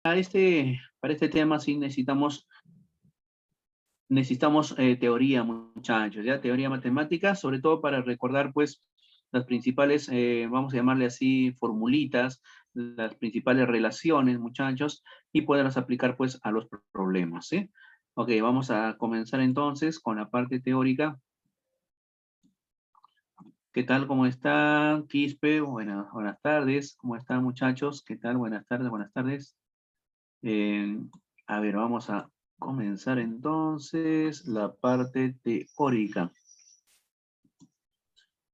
Para este tema sí necesitamos teoría, muchachos, ¿ya? Teoría matemática, sobre todo para recordar, pues, las principales, vamos a llamarle así, formulitas, las principales relaciones, muchachos, y poderlas aplicar, pues, a los problemas, ¿sí? Ok, vamos a comenzar entonces con la parte teórica. ¿Qué tal? ¿Cómo está, Quispe? Buenas tardes. ¿Cómo están, muchachos? ¿Qué tal? Buenas tardes, buenas tardes. Eh, a ver, vamos a comenzar entonces la parte teórica.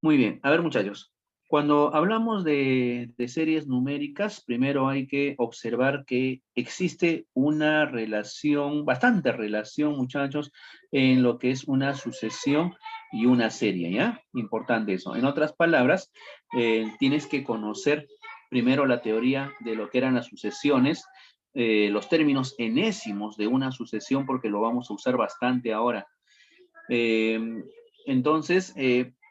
Muy bien, a ver muchachos, cuando hablamos de series numéricas, primero hay que observar que existe una relación, bastante relación muchachos, en lo que es una sucesión y una serie, ¿ya? Importante eso. En otras palabras, tienes que conocer primero la teoría de lo que eran las sucesiones, los términos enésimos de una sucesión, porque lo vamos a usar bastante ahora. Eh, entonces,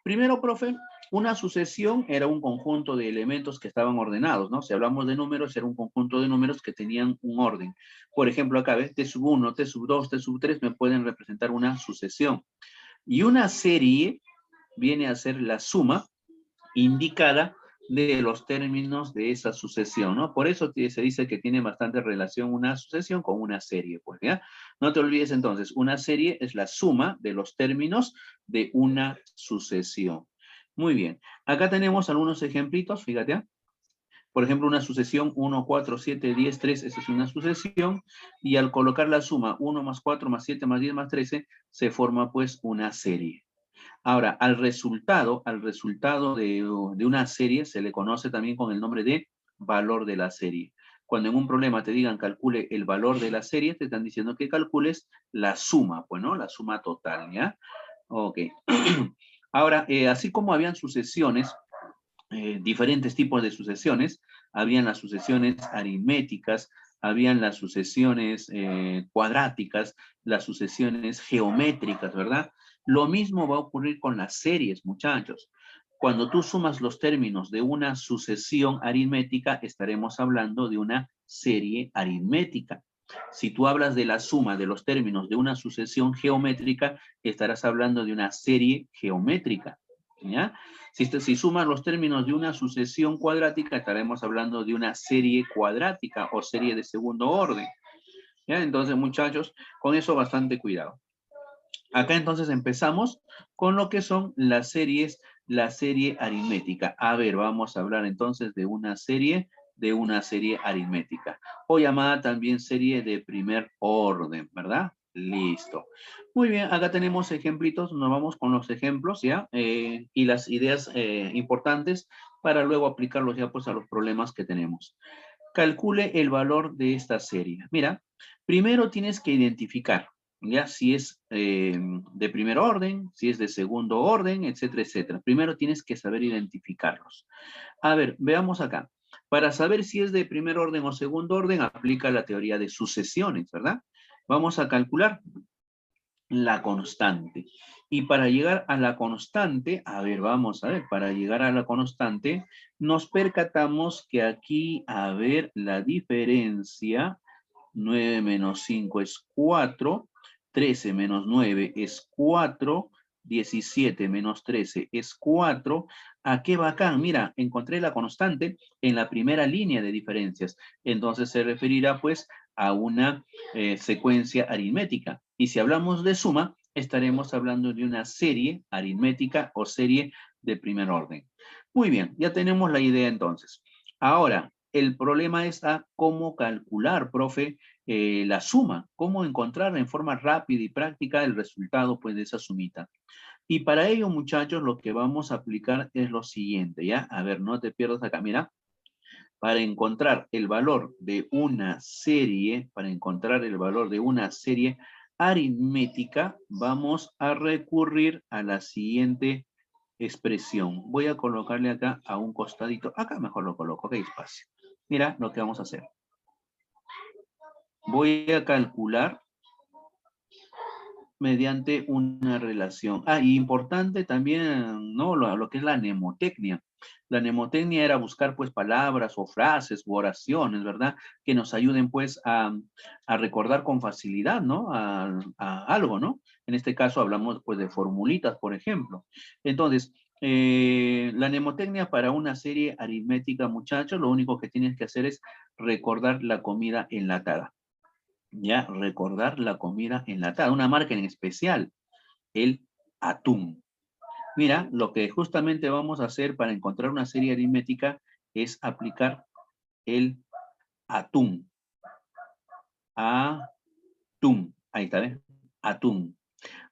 primero, profe, una sucesión era un conjunto de elementos que estaban ordenados, ¿no? Si hablamos de números, era un conjunto de números que tenían un orden. Por ejemplo, acá, ¿ves? T sub 1, T sub 2, T sub 3 me pueden representar una sucesión. Y una serie viene a ser la suma indicada de los términos de esa sucesión, ¿no? Por eso se dice que tiene bastante relación una sucesión con una serie, pues, ¿ya? No te olvides entonces, una serie es la suma de los términos de una sucesión. Muy bien, acá tenemos algunos ejemplitos, fíjate, ¿eh? Por ejemplo, una sucesión 1, 4, 7, 10, 3, esa es una sucesión, y al colocar la suma 1 más 4 más 7 más 10 más 13, se forma pues una serie. Ahora, al resultado de una serie se le conoce también con el nombre de valor de la serie. Cuando en un problema te digan calcule el valor de la serie, te están diciendo que calcules la suma, pues, ¿no? La suma total, ¿ya? Ok. Ahora, así como habían sucesiones, diferentes tipos de sucesiones, habían las sucesiones aritméticas, habían las sucesiones cuadráticas, las sucesiones geométricas, ¿verdad? Lo mismo va a ocurrir con las series, muchachos. Cuando tú sumas los términos de una sucesión aritmética, estaremos hablando de una serie aritmética. Si tú hablas de la suma de los términos de una sucesión geométrica, estarás hablando de una serie geométrica, ¿ya? Si sumas los términos de una sucesión cuadrática, estaremos hablando de una serie cuadrática o serie de segundo orden, ¿ya? Entonces, muchachos, con eso bastante cuidado. Acá entonces empezamos con lo que son las series, la serie aritmética. A ver, vamos a hablar entonces de una serie aritmética, o llamada también serie de primer orden, ¿verdad? Listo. Muy bien, acá tenemos ejemplitos, nos vamos con los ejemplos, ¿ya? Y las ideas importantes para luego aplicarlos ya pues a los problemas que tenemos. Calcule el valor de esta serie. Mira, primero tienes que identificar, ¿ya? Si es de primer orden, si es de segundo orden, etcétera, etcétera. Primero tienes que saber identificarlos. A ver, veamos acá. Para saber si es de primer orden o segundo orden, aplica la teoría de sucesiones, ¿verdad? Vamos a calcular la constante. Y para llegar a la constante, a ver, vamos a ver, para llegar a la constante, nos percatamos que aquí, a ver, la diferencia, 9 menos 5 es 4, 13 menos 9 es 4, 17 menos 13 es 4. ¿A qué bacán? Mira, encontré la constante en la primera línea de diferencias. Entonces se referirá pues a una secuencia aritmética. Y si hablamos de suma, estaremos hablando de una serie aritmética o serie de primer orden. Muy bien, ya tenemos la idea entonces. Ahora, el problema es a cómo calcular, profe, la suma, cómo encontrar en forma rápida y práctica el resultado pues, de esa sumita. Y para ello, muchachos, lo que vamos a aplicar es lo siguiente, ¿ya? A ver, no te pierdas acá, mira. Para encontrar el valor de una serie, para encontrar el valor de una serie aritmética, vamos a recurrir a la siguiente expresión. Voy a colocarle acá a un costadito. Acá mejor lo coloco, ok, espacio. Mira lo que vamos a hacer. Voy a calcular mediante una relación. Ah, y importante también, ¿no? Lo que es la mnemotecnia. La mnemotecnia era buscar pues palabras o frases u oraciones, ¿verdad? Que nos ayuden pues a recordar con facilidad, ¿no? A algo, ¿no? En este caso hablamos pues de formulitas, por ejemplo. Entonces, la mnemotecnia para una serie aritmética, muchachos, lo único que tienes que hacer es recordar la comida enlatada. Ya, recordar la comida enlatada. Una marca en especial, el atún. Mira, lo que justamente vamos a hacer para encontrar una serie aritmética es aplicar el atún. Atún. Ahí está, ¿ves? Atún.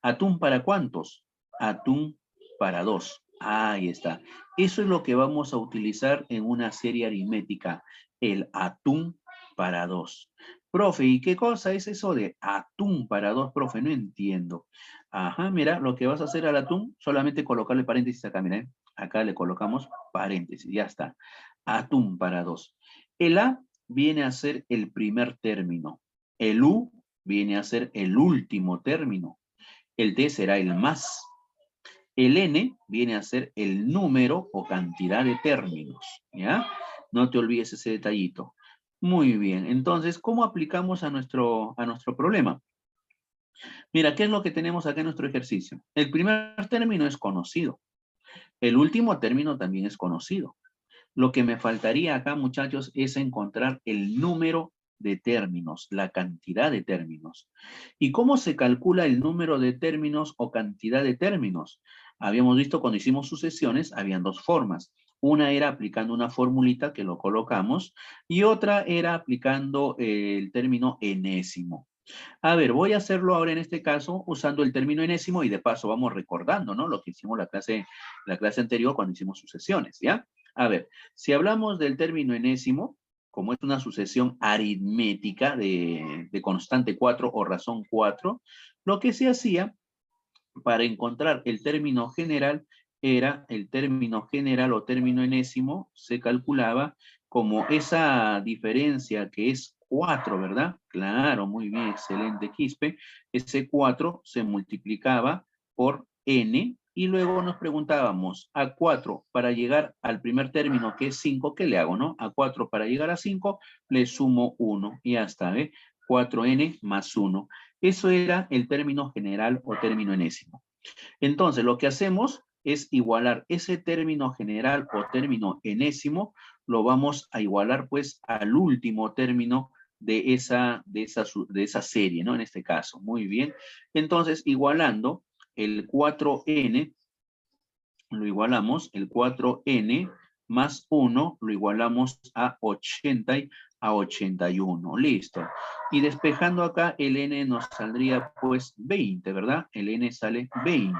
¿Atún para cuántos? Atún para 2. Ahí está. Eso es lo que vamos a utilizar en una serie aritmética. El atún para 2. Profe, ¿y qué cosa es eso de atún para 2, profe? No entiendo. Ajá, mira, lo que vas a hacer al atún, solamente colocarle paréntesis acá, mira. Acá le colocamos paréntesis, ya está. Atún para 2. El A viene a ser el primer término. El U viene a ser el último término. El T será el más. El N viene a ser el número o cantidad de términos, ¿ya? No te olvides ese detallito. Muy bien, entonces, ¿cómo aplicamos a nuestro problema? Mira, ¿qué es lo que tenemos acá en nuestro ejercicio? El primer término es conocido. El último término también es conocido. Lo que me faltaría acá, muchachos, es encontrar el número de términos, la cantidad de términos. ¿Y cómo se calcula el número de términos o cantidad de términos? Habíamos visto cuando hicimos sucesiones, habían dos formas. Una era aplicando una formulita que lo colocamos y otra era aplicando el término enésimo. A ver, voy a hacerlo ahora en este caso usando el término enésimo y de paso vamos recordando, ¿no? Lo que hicimos la clase anterior cuando hicimos sucesiones, ¿ya? A ver, si hablamos del término enésimo, como es una sucesión aritmética de constante 4 o razón 4, lo que se hacía para encontrar el término general era el término general o término enésimo, se calculaba como esa diferencia que es 4, ¿verdad? Claro, muy bien, excelente, Quispe. Ese 4 se multiplicaba por n y luego nos preguntábamos, a 4 para llegar al primer término que es 5, ¿qué le hago, no? A 4 para llegar a 5 le sumo 1 y ya está, ¿eh? 4n más 1. Eso era el término general o término enésimo. Entonces, lo que hacemos es igualar ese término general o término enésimo, lo vamos a igualar pues al último término de esa serie, ¿no? En este caso, muy bien. Entonces, igualando el 4n, lo igualamos, el 4n más 1 lo igualamos a 80 a 81. Listo. Y despejando acá, el n nos saldría pues 20, ¿verdad? El n sale 20.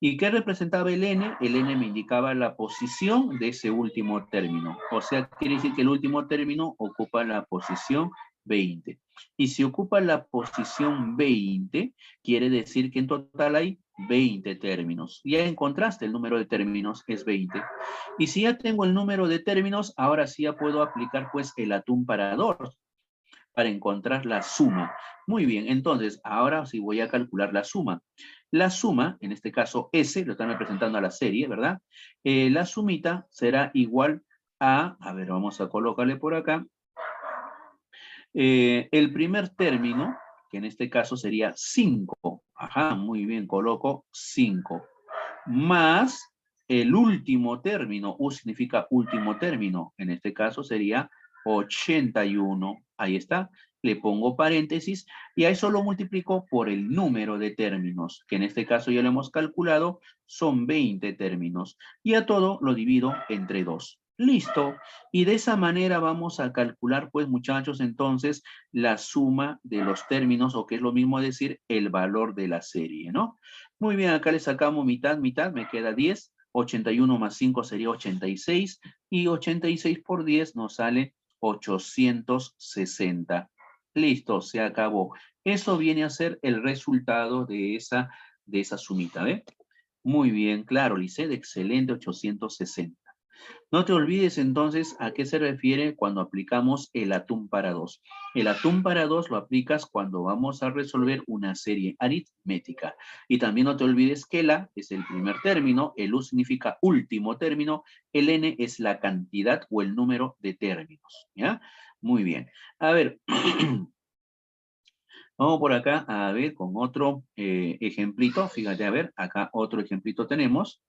¿Y qué representaba el n? El n me indicaba la posición de ese último término. O sea, quiere decir que el último término ocupa la posición 20. Y si ocupa la posición 20, quiere decir que en total hay 20 términos. Ya encontraste el número de términos, es 20. Y si ya tengo el número de términos, ahora sí ya puedo aplicar pues el atún parador para encontrar la suma. Muy bien, entonces ahora sí voy a calcular la suma. La suma, en este caso S, lo están representando a la serie, ¿verdad? La sumita será igual a ver, vamos a colocarle por acá, el primer término, que en este caso sería 5. Ajá, muy bien, coloco 5. Más el último término, U significa último término, en este caso sería 81. Ahí está, le pongo paréntesis y a eso lo multiplico por el número de términos, que en este caso ya lo hemos calculado, son 20 términos. Y a todo lo divido entre 2. Listo. Y de esa manera vamos a calcular, pues muchachos, entonces la suma de los términos, o que es lo mismo decir, el valor de la serie, ¿no? Muy bien, acá le sacamos mitad, mitad, me queda 10. 81 más 5 sería 86. Y 86 por 10 nos sale 860. Listo, se acabó. Eso viene a ser el resultado de esa sumita, ¿ve? Muy bien, claro, Lisset, excelente, 860. No te olvides entonces a qué se refiere cuando aplicamos el atún para 2. El atún para 2 lo aplicas cuando vamos a resolver una serie aritmética. Y también no te olvides que la es el primer término, el u significa último término, el n es la cantidad o el número de términos. ¿Ya? Muy bien. A ver, vamos por acá a ver con otro ejemplito. Fíjate, a ver, acá otro ejemplito tenemos.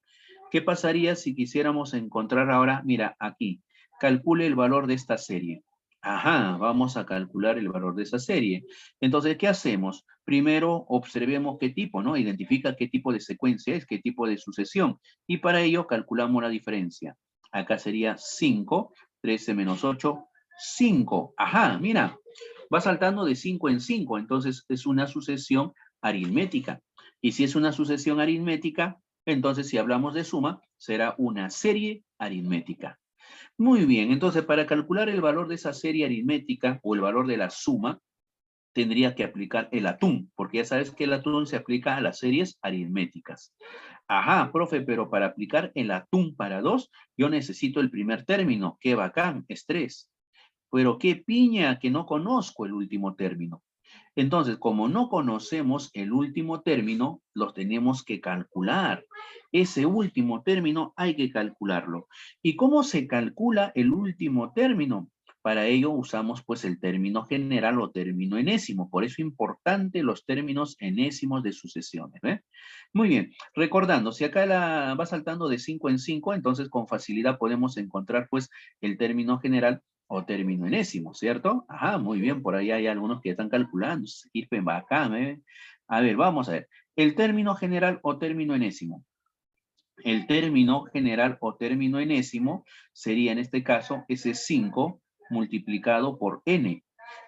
¿Qué pasaría si quisiéramos encontrar ahora, mira, aquí, calcule el valor de esta serie? Ajá, vamos a calcular el valor de esa serie. Entonces, ¿qué hacemos? Primero, observemos qué tipo, ¿no? Identifica qué tipo de secuencia es, qué tipo de sucesión. Y para ello, calculamos la diferencia. Acá sería 5, 13 menos 8, 5. Ajá, mira, va saltando de 5 en 5, entonces es una sucesión aritmética. Y si es una sucesión aritmética, entonces si hablamos de suma, será una serie aritmética. Muy bien, entonces para calcular el valor de esa serie aritmética o el valor de la suma, tendría que aplicar el atún, porque ya sabes que el atún se aplica a las series aritméticas. Ajá, profe, pero para aplicar el atún para 2, yo necesito el primer término. Qué bacán, es 3. Pero qué piña que no conozco el último término. Entonces, como no conocemos el último término, los tenemos que calcular. Ese último término hay que calcularlo. ¿Y cómo se calcula el último término? Para ello usamos pues el término general o término enésimo. Por eso es importante los términos enésimos de sucesiones. ¿Ve? Muy bien. Recordando, si acá va saltando de 5 en 5, entonces con facilidad podemos encontrar pues el término general o término enésimo, ¿cierto? Ajá, muy bien, por ahí hay algunos que están calculando. Irpen bacán, ¿eh? A ver, vamos a ver. El término general o término enésimo. El término general o término enésimo sería en este caso ese 5 multiplicado por n.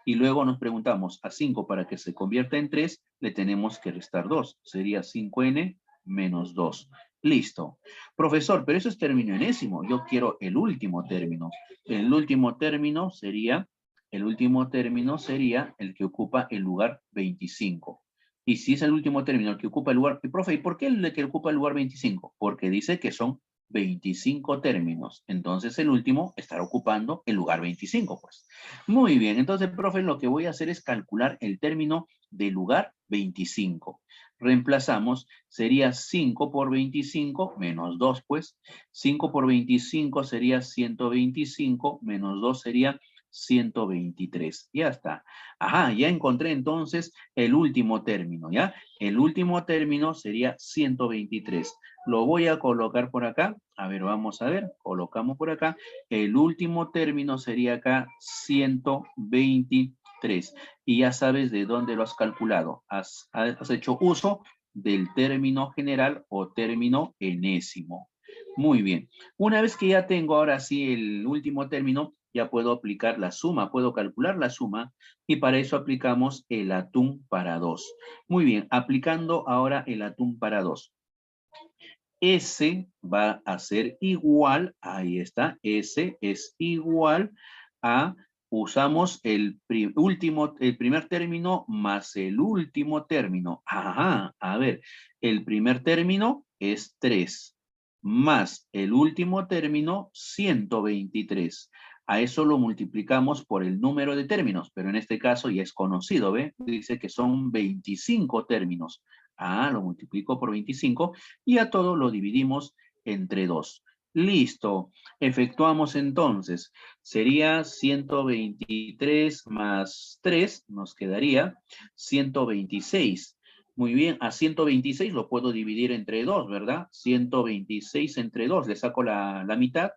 Y luego nos preguntamos, a 5 para que se convierta en 3, le tenemos que restar 2. Sería 5n menos 2. Listo. Profesor, pero eso es término enésimo. Yo quiero el último término. El último término sería el que ocupa el lugar 25. Y si es el último término el que ocupa el lugar, y profe, ¿y por qué el que ocupa el lugar 25? Porque dice que son 25 términos. Entonces el último estará ocupando el lugar 25, pues. Muy bien, entonces, profe, lo que voy a hacer es calcular el término del lugar 25. Reemplazamos, sería 5 por 25 menos 2, pues. 5 por 25 sería 125, menos 2 sería 123. Ya está. Ajá, ya encontré entonces el último término, ¿ya? El último término sería 123. Lo voy a colocar por acá. A ver, vamos a ver. Colocamos por acá. El último término sería acá 123. Y ya sabes de dónde lo has calculado. Has hecho uso del término general o término enésimo. Muy bien. Una vez que ya tengo ahora sí el último término, ya puedo aplicar la suma, puedo calcular la suma y para eso aplicamos el atún para 2. Muy bien, aplicando ahora el atún para 2. S va a ser igual, ahí está, S es igual a, usamos el primer término más el último término. Ajá, a ver, el primer término es 3, más el último término 123. A eso lo multiplicamos por el número de términos, pero en este caso ya es conocido, ¿ve? Dice que son 25 términos. Ah, lo multiplico por 25 y a todo lo dividimos entre 2. Listo. Efectuamos entonces. Sería 123 más 3, nos quedaría 126. Muy bien, a 126 lo puedo dividir entre 2, ¿verdad? 126 entre 2, le saco la mitad.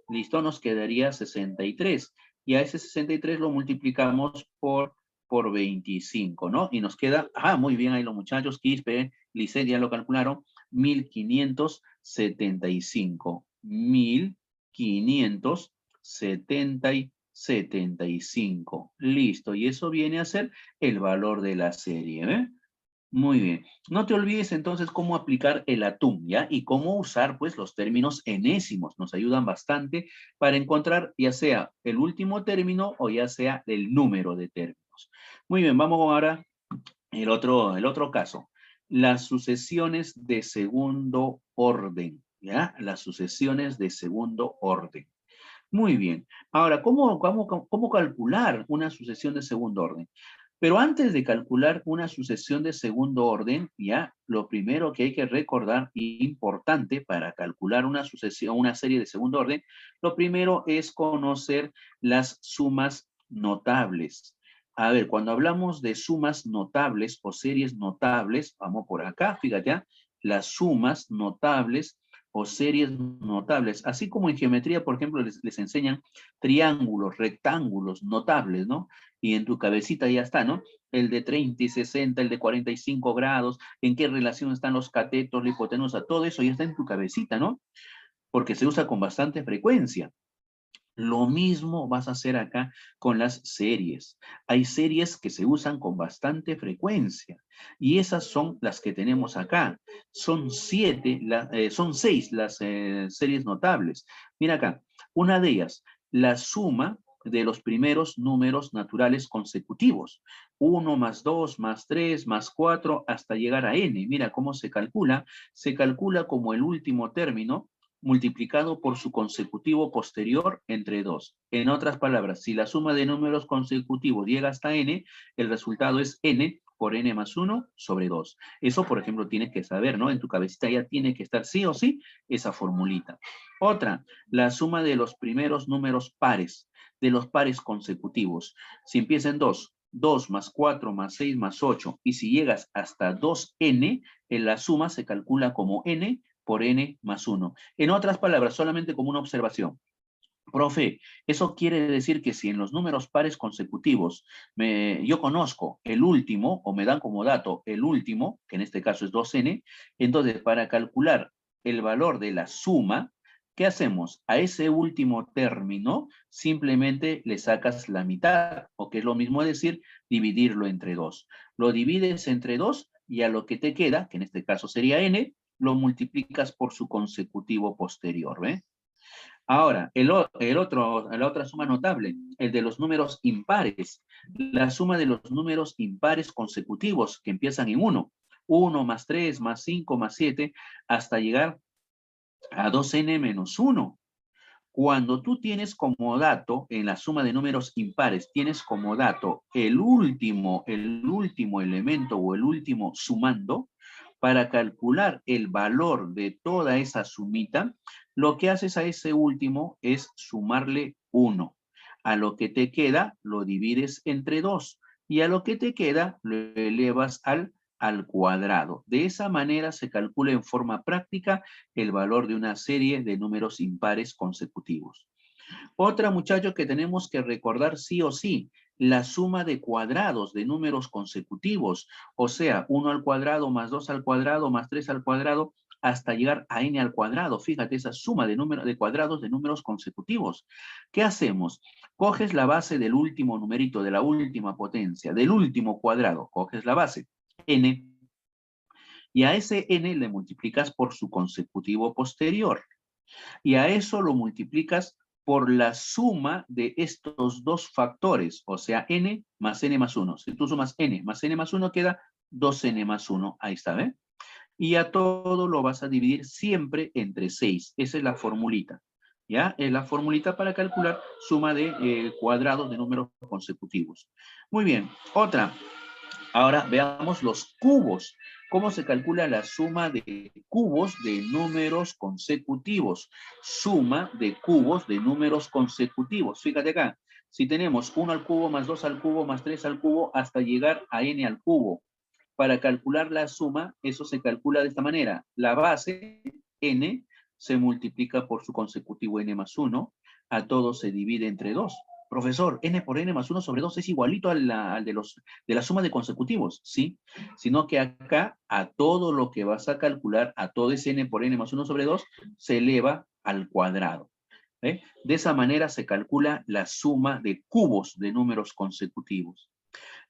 Listo, nos quedaría 63. Y a ese 63 lo multiplicamos por 25, ¿no? Y nos queda, muy bien ahí los muchachos, Quispe, Lisset ya lo calcularon, 1575. 1575. Listo, y eso viene a ser el valor de la serie, ¿eh? Muy bien. No te olvides entonces cómo aplicar el atún, ¿ya? Y cómo usar, pues, los términos enésimos. Nos ayudan bastante para encontrar ya sea el último término o ya sea el número de términos. Muy bien, vamos ahora el otro caso. Las sucesiones de segundo orden. ¿ya? Las sucesiones de segundo orden. Muy bien. Ahora, ¿cómo calcular una sucesión de segundo orden? Pero antes de calcular una sucesión de segundo orden, ya, lo primero que hay que recordar y importante para calcular una sucesión, una serie de segundo orden, lo primero es conocer las sumas notables. A ver, cuando hablamos de sumas notables o series notables, vamos por acá, fíjate, ¿ya? Las sumas notables o series notables, así como en geometría, por ejemplo, les enseñan triángulos, rectángulos notables, ¿no? Y en tu cabecita ya está, ¿no? El de 30 y 60, el de 45 grados, en qué relación están los catetos, la hipotenusa, todo eso ya está en tu cabecita, ¿no? Porque se usa con bastante frecuencia. Lo mismo vas a hacer acá con las series. Hay series que se usan con bastante frecuencia y esas son las que tenemos acá. Son son 6 las series notables. Mira acá, una de ellas, la suma de los primeros números naturales consecutivos. 1 más 2 más 3 más 4 hasta llegar a n. Mira cómo se calcula. Se calcula como el último término multiplicado por su consecutivo posterior entre 2. En otras palabras, si la suma de números consecutivos llega hasta n, el resultado es n por n más 1 sobre 2. Eso, por ejemplo, tienes que saber, ¿no? En tu cabecita ya tiene que estar sí o sí esa formulita. Otra, la suma de los primeros números pares, de los pares consecutivos. Si empieza en 2, 2 más 4 más 6 más 8, y si llegas hasta 2n, en la suma se calcula como n por n más 1. En otras palabras, solamente como una observación. Profe, eso quiere decir que si en los números pares consecutivos yo conozco el último, o me dan como dato el último, que en este caso es 2n, entonces para calcular el valor de la suma, ¿qué hacemos? A ese último término simplemente le sacas la mitad, o que es lo mismo decir, dividirlo entre 2. Lo divides entre 2 y a lo que te queda, que en este caso sería n, lo multiplicas por su consecutivo posterior, ¿ve? Ahora, la otra suma notable, el de los números impares, la suma de los números impares consecutivos que empiezan en 1, 1 más 3 más 5 más 7, hasta llegar a 2n menos 1. Cuando tú tienes como dato, en la suma de números impares, tienes como dato el último elemento o el último sumando, para calcular el valor de toda esa sumita, lo que haces a ese último es sumarle 1. A lo que te queda, lo divides entre 2. Y a lo que te queda, lo elevas al cuadrado. De esa manera se calcula en forma práctica el valor de una serie de números impares consecutivos. Otra, muchachos, que tenemos que recordar sí o sí, la suma de cuadrados de números consecutivos, o sea, 1 al cuadrado más 2 al cuadrado más 3 al cuadrado hasta llegar a n al cuadrado. Fíjate esa suma de cuadrados de números consecutivos. ¿Qué hacemos? Coges la base del último numerito, de la última potencia, del último cuadrado, coges la base, n, y a ese n le multiplicas por su consecutivo posterior. Y a eso lo multiplicas por la suma de estos dos factores, o sea, n más n más 1. Si tú sumas n más n más 1, queda 2n más 1. Ahí está, ¿ves? Y a todo lo vas a dividir siempre entre 6. Esa es la formulita. ¿Ya? Es la formulita para calcular suma de cuadrados de números consecutivos. Muy bien. Otra. Ahora veamos los cubos. ¿Cómo se calcula la suma de cubos de números consecutivos? Suma de cubos de números consecutivos. Fíjate acá. Si tenemos 1 al cubo más 2 al cubo más 3 al cubo hasta llegar a n al cubo. Para calcular la suma, eso se calcula de esta manera. La base, n, se multiplica por su consecutivo n más 1. A todo se divide entre 2. Profesor, n por n más 1 sobre 2 es igualito al de la suma de consecutivos, ¿sí? Sino que acá, a todo lo que vas a calcular, a todo ese n por n más 1 sobre 2, se eleva al cuadrado. ¿Eh? De esa manera se calcula la suma de cubos de números consecutivos.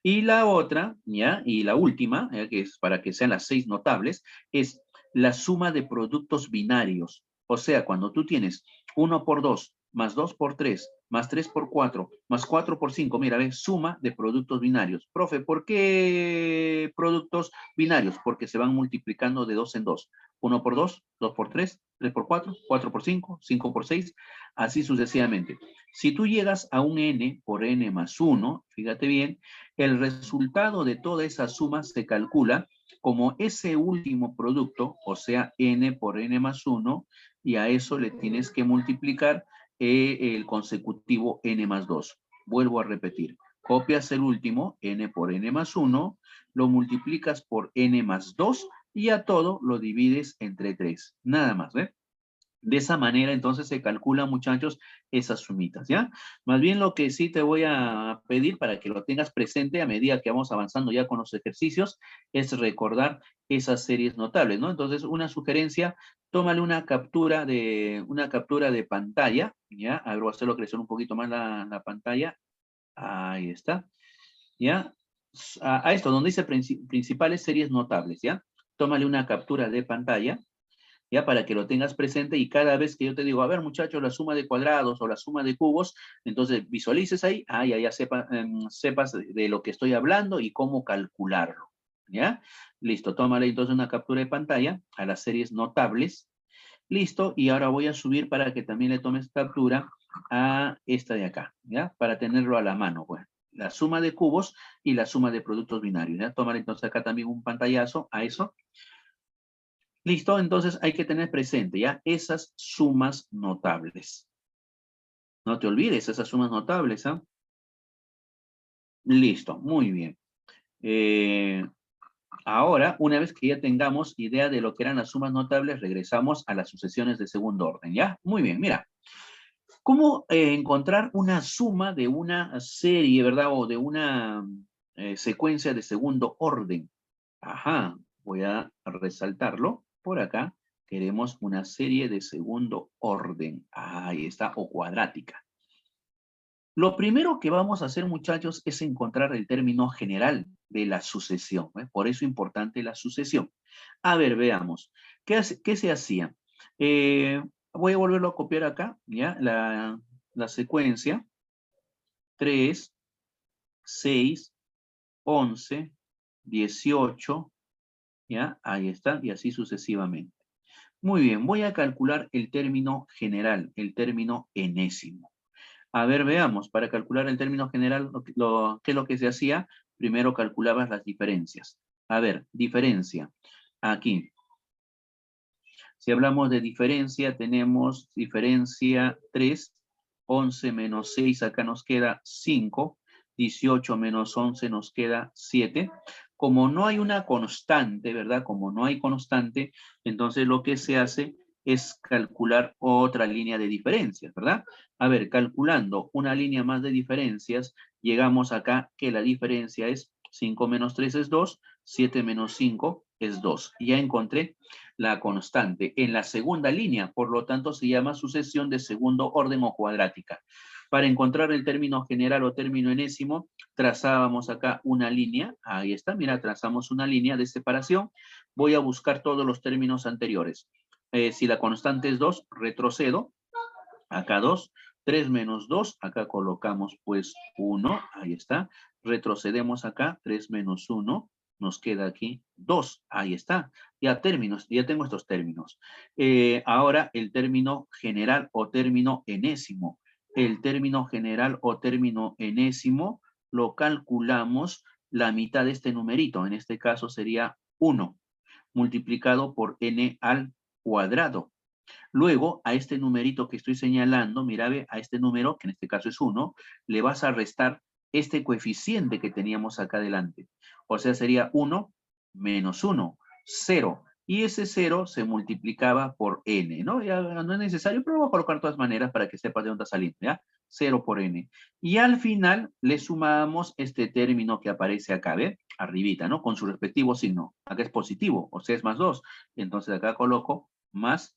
Y la otra, ¿ya? Y la última, que es para que sean las 6 notables, es la suma de productos binarios. O sea, cuando tú tienes 1 por 2 más 2 por 3, más 3 por 4, más 4 por 5. Mira, ¿ves? Suma de productos binarios. Profe, ¿por qué productos binarios? Porque se van multiplicando de 2 en 2. 1 por 2, 2 por 3, 3 por 4, 4 por 5, 5 por 6, así sucesivamente. Si tú llegas a un n por n más 1, fíjate bien, el resultado de toda esa suma se calcula como ese último producto, o sea, n por n más 1, y a eso le tienes que multiplicar el consecutivo n más 2. Vuelvo a repetir. Copias el último, n por n más 1, lo multiplicas por n más 2 y a todo lo divides entre 3. Nada más, ¿eh? De esa manera, entonces, se calculan, muchachos, esas sumitas, ¿ya? Más bien lo que sí te voy a pedir para que lo tengas presente a medida que vamos avanzando ya con los ejercicios, es recordar esas series notables, ¿no? Entonces, una sugerencia, tómale una captura de pantalla, ¿ya? A ver, voy a hacerlo crecer un poquito más la pantalla. Ahí está, ¿ya? A esto, donde dice principales series notables, ¿ya? Tómale una captura de pantalla, ya para que lo tengas presente y cada vez que yo te digo, a ver muchachos, la suma de cuadrados o la suma de cubos, entonces visualices ahí, ya sepas de lo que estoy hablando y cómo calcularlo, ¿ya? Listo, tómale entonces una captura de pantalla a las series notables, listo, y ahora voy a subir para que también le tomes captura a esta de acá, ¿ya? Para tenerlo a la mano, pues. La suma de cubos y la suma de productos binarios, ¿ya? Tómale entonces acá también un pantallazo a eso. Listo, entonces hay que tener presente ya esas sumas notables. No te olvides esas sumas notables, ¿ah? Listo, muy bien. Ahora, una vez que ya tengamos idea de lo que eran las sumas notables, regresamos a las sucesiones de segundo orden, ¿ya? Muy bien, mira. ¿Cómo encontrar una suma de una serie, verdad? O de una secuencia de segundo orden. Ajá, voy a resaltarlo por acá. Queremos una serie de segundo orden. Ahí está, o cuadrática. Lo primero que vamos a hacer, muchachos, es encontrar el término general de la sucesión. Por eso es importante la sucesión. A ver, veamos. ¿Qué se hacía? Voy a volverlo a copiar acá, ¿ya? La secuencia. 3, 6, 11, 18, ¿ya? Ahí está, y así sucesivamente. Muy bien, voy a calcular el término general, el término enésimo. A ver, veamos, para calcular el término general, ¿qué es lo que se hacía? Primero calculabas las diferencias. A ver, diferencia. Aquí. Si hablamos de diferencia, tenemos diferencia 3, 11 menos 6, acá nos queda 5, 18 menos 11 nos queda 7. Como no hay una constante, ¿verdad? Como no hay constante, entonces lo que se hace es calcular otra línea de diferencias, ¿verdad? A ver, calculando una línea más de diferencias, llegamos acá que la diferencia es 5 menos 3 es 2, 7 menos 5 es 2. Y ya encontré la constante en la segunda línea, por lo tanto se llama sucesión de segundo orden o cuadrática. Para encontrar el término general o término enésimo, trazábamos acá una línea, ahí está, mira, trazamos una línea de separación, voy a buscar todos los términos anteriores. Si la constante es 2, retrocedo, acá 2, 3 menos 2, acá colocamos pues 1, ahí está, retrocedemos acá, 3 menos 1, nos queda aquí 2, ahí está, ya términos, ya tengo estos términos. Ahora el término general o término enésimo. El término general o término enésimo lo calculamos la mitad de este numerito, en este caso sería 1, multiplicado por n al cuadrado. Luego, a este numerito que estoy señalando, mira, ve, a este número, que en este caso es 1, le vas a restar este coeficiente que teníamos acá adelante. O sea, sería 1 menos 1, 0. Y ese 0 se multiplicaba por n, ¿no? Ya no es necesario, pero voy a colocar de todas maneras para que sepas de dónde está saliendo, ¿ya? 0 por n. Y al final le sumamos este término que aparece acá, ¿ve? Arribita, ¿no? Con su respectivo signo. Acá es positivo, o sea, es más 2. Entonces acá coloco más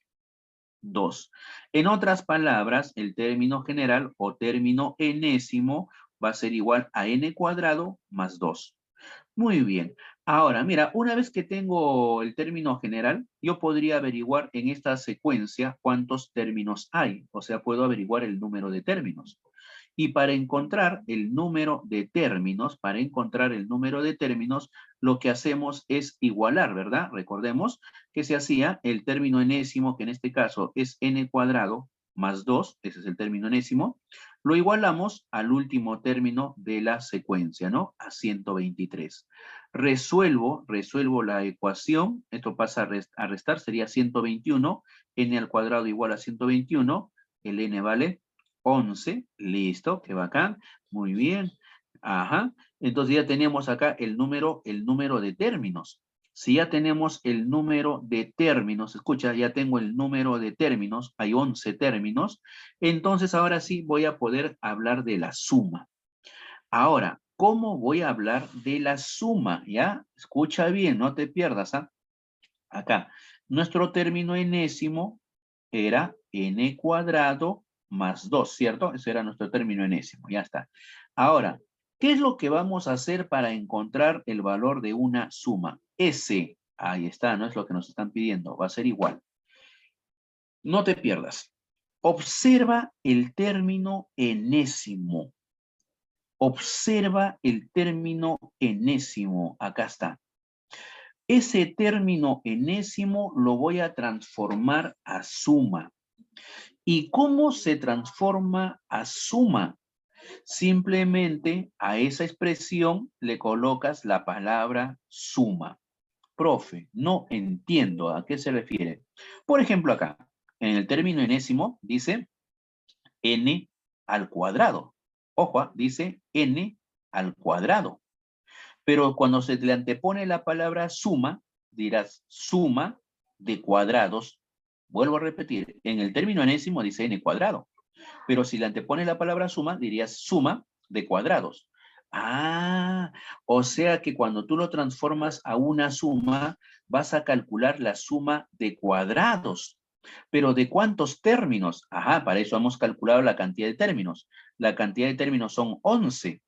2. En otras palabras, el término general o término enésimo va a ser igual a n cuadrado más 2. Muy bien. Ahora, mira, una vez que tengo el término general, yo podría averiguar en esta secuencia cuántos términos hay. O sea, puedo averiguar el número de términos. Y para encontrar el número de términos, lo que hacemos es igualar, ¿verdad? Recordemos que se hacía el término enésimo, que en este caso es n cuadrado más 2, ese es el término enésimo, lo igualamos al último término de la secuencia, ¿no? A 123. Resuelvo la ecuación, esto pasa a restar, sería 121, n al cuadrado igual a 121, el n vale 11, listo, qué bacán, muy bien, ajá, entonces ya tenemos acá el número de términos. Si ya tenemos el número de términos, escucha, ya tengo el número de términos, hay 11 términos, entonces ahora sí voy a poder hablar de la suma. Ahora, ¿cómo voy a hablar de la suma? ¿Ya? Escucha bien, no te pierdas, ¿ah? Acá, nuestro término enésimo era n cuadrado más 2, ¿cierto? Ese era nuestro término enésimo, ya está. Ahora, ¿qué es lo que vamos a hacer para encontrar el valor de una suma? S, ahí está, no es lo que nos están pidiendo, va a ser igual. No te pierdas. Observa el término enésimo. Observa el término enésimo, acá está. Ese término enésimo lo voy a transformar a suma. ¿Y cómo se transforma a suma? Simplemente a esa expresión le colocas la palabra suma. Profe, no entiendo a qué se refiere. Por ejemplo, acá, en el término enésimo dice n al cuadrado. Ojo, dice n al cuadrado. Pero cuando se le antepone la palabra suma, dirás suma de cuadrados. Vuelvo a repetir, en el término enésimo dice n cuadrado. Pero si le antepones la palabra suma, dirías suma de cuadrados. Ah, o sea que cuando tú lo transformas a una suma, vas a calcular la suma de cuadrados. ¿Pero de cuántos términos? Ajá, para eso hemos calculado la cantidad de términos. La cantidad de términos son 11.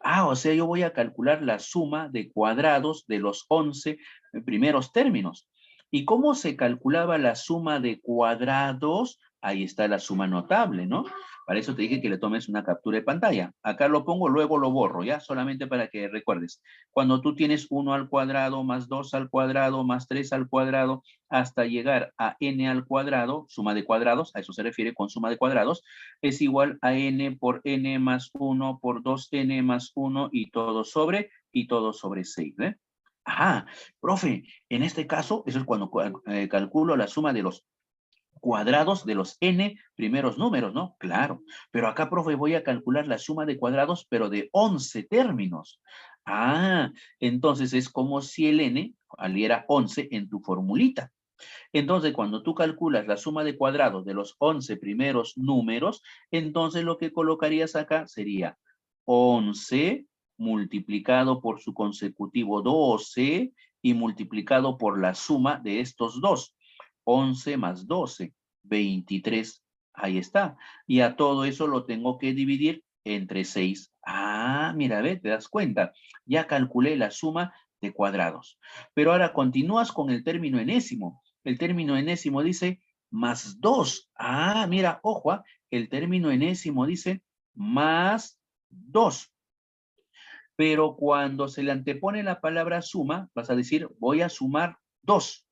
Ah, o sea, yo voy a calcular la suma de cuadrados de los 11 primeros términos. ¿Y cómo se calculaba la suma de cuadrados? Ahí está la suma notable, ¿no? Para eso te dije que le tomes una captura de pantalla. Acá lo pongo, luego lo borro, ¿ya? Solamente para que recuerdes. Cuando tú tienes 1 al cuadrado, más 2 al cuadrado, más 3 al cuadrado, hasta llegar a n al cuadrado, suma de cuadrados, a eso se refiere con suma de cuadrados, es igual a n por n más 1 por 2n más 1 y todo sobre 6, ¿eh? Ajá, profe, en este caso, eso es cuando calculo la suma de los cuadrados de los n primeros números, ¿no? Claro, pero acá, profe, voy a calcular la suma de cuadrados, pero de 11 términos. Ah, entonces es como si el n valiera 11 en tu formulita. Entonces, cuando tú calculas la suma de cuadrados de los 11 primeros números, entonces lo que colocarías acá sería 11 multiplicado por su consecutivo 12 y multiplicado por la suma de estos dos. 11 más 12, 23. Ahí está. Y a todo eso lo tengo que dividir entre 6. Ah, mira, ve, te das cuenta. Ya calculé la suma de cuadrados. Pero ahora continúas con el término enésimo. El término enésimo dice más 2. Ah, mira, ojo, el término enésimo dice más 2. Pero cuando se le antepone la palabra suma, vas a decir, voy a sumar 2.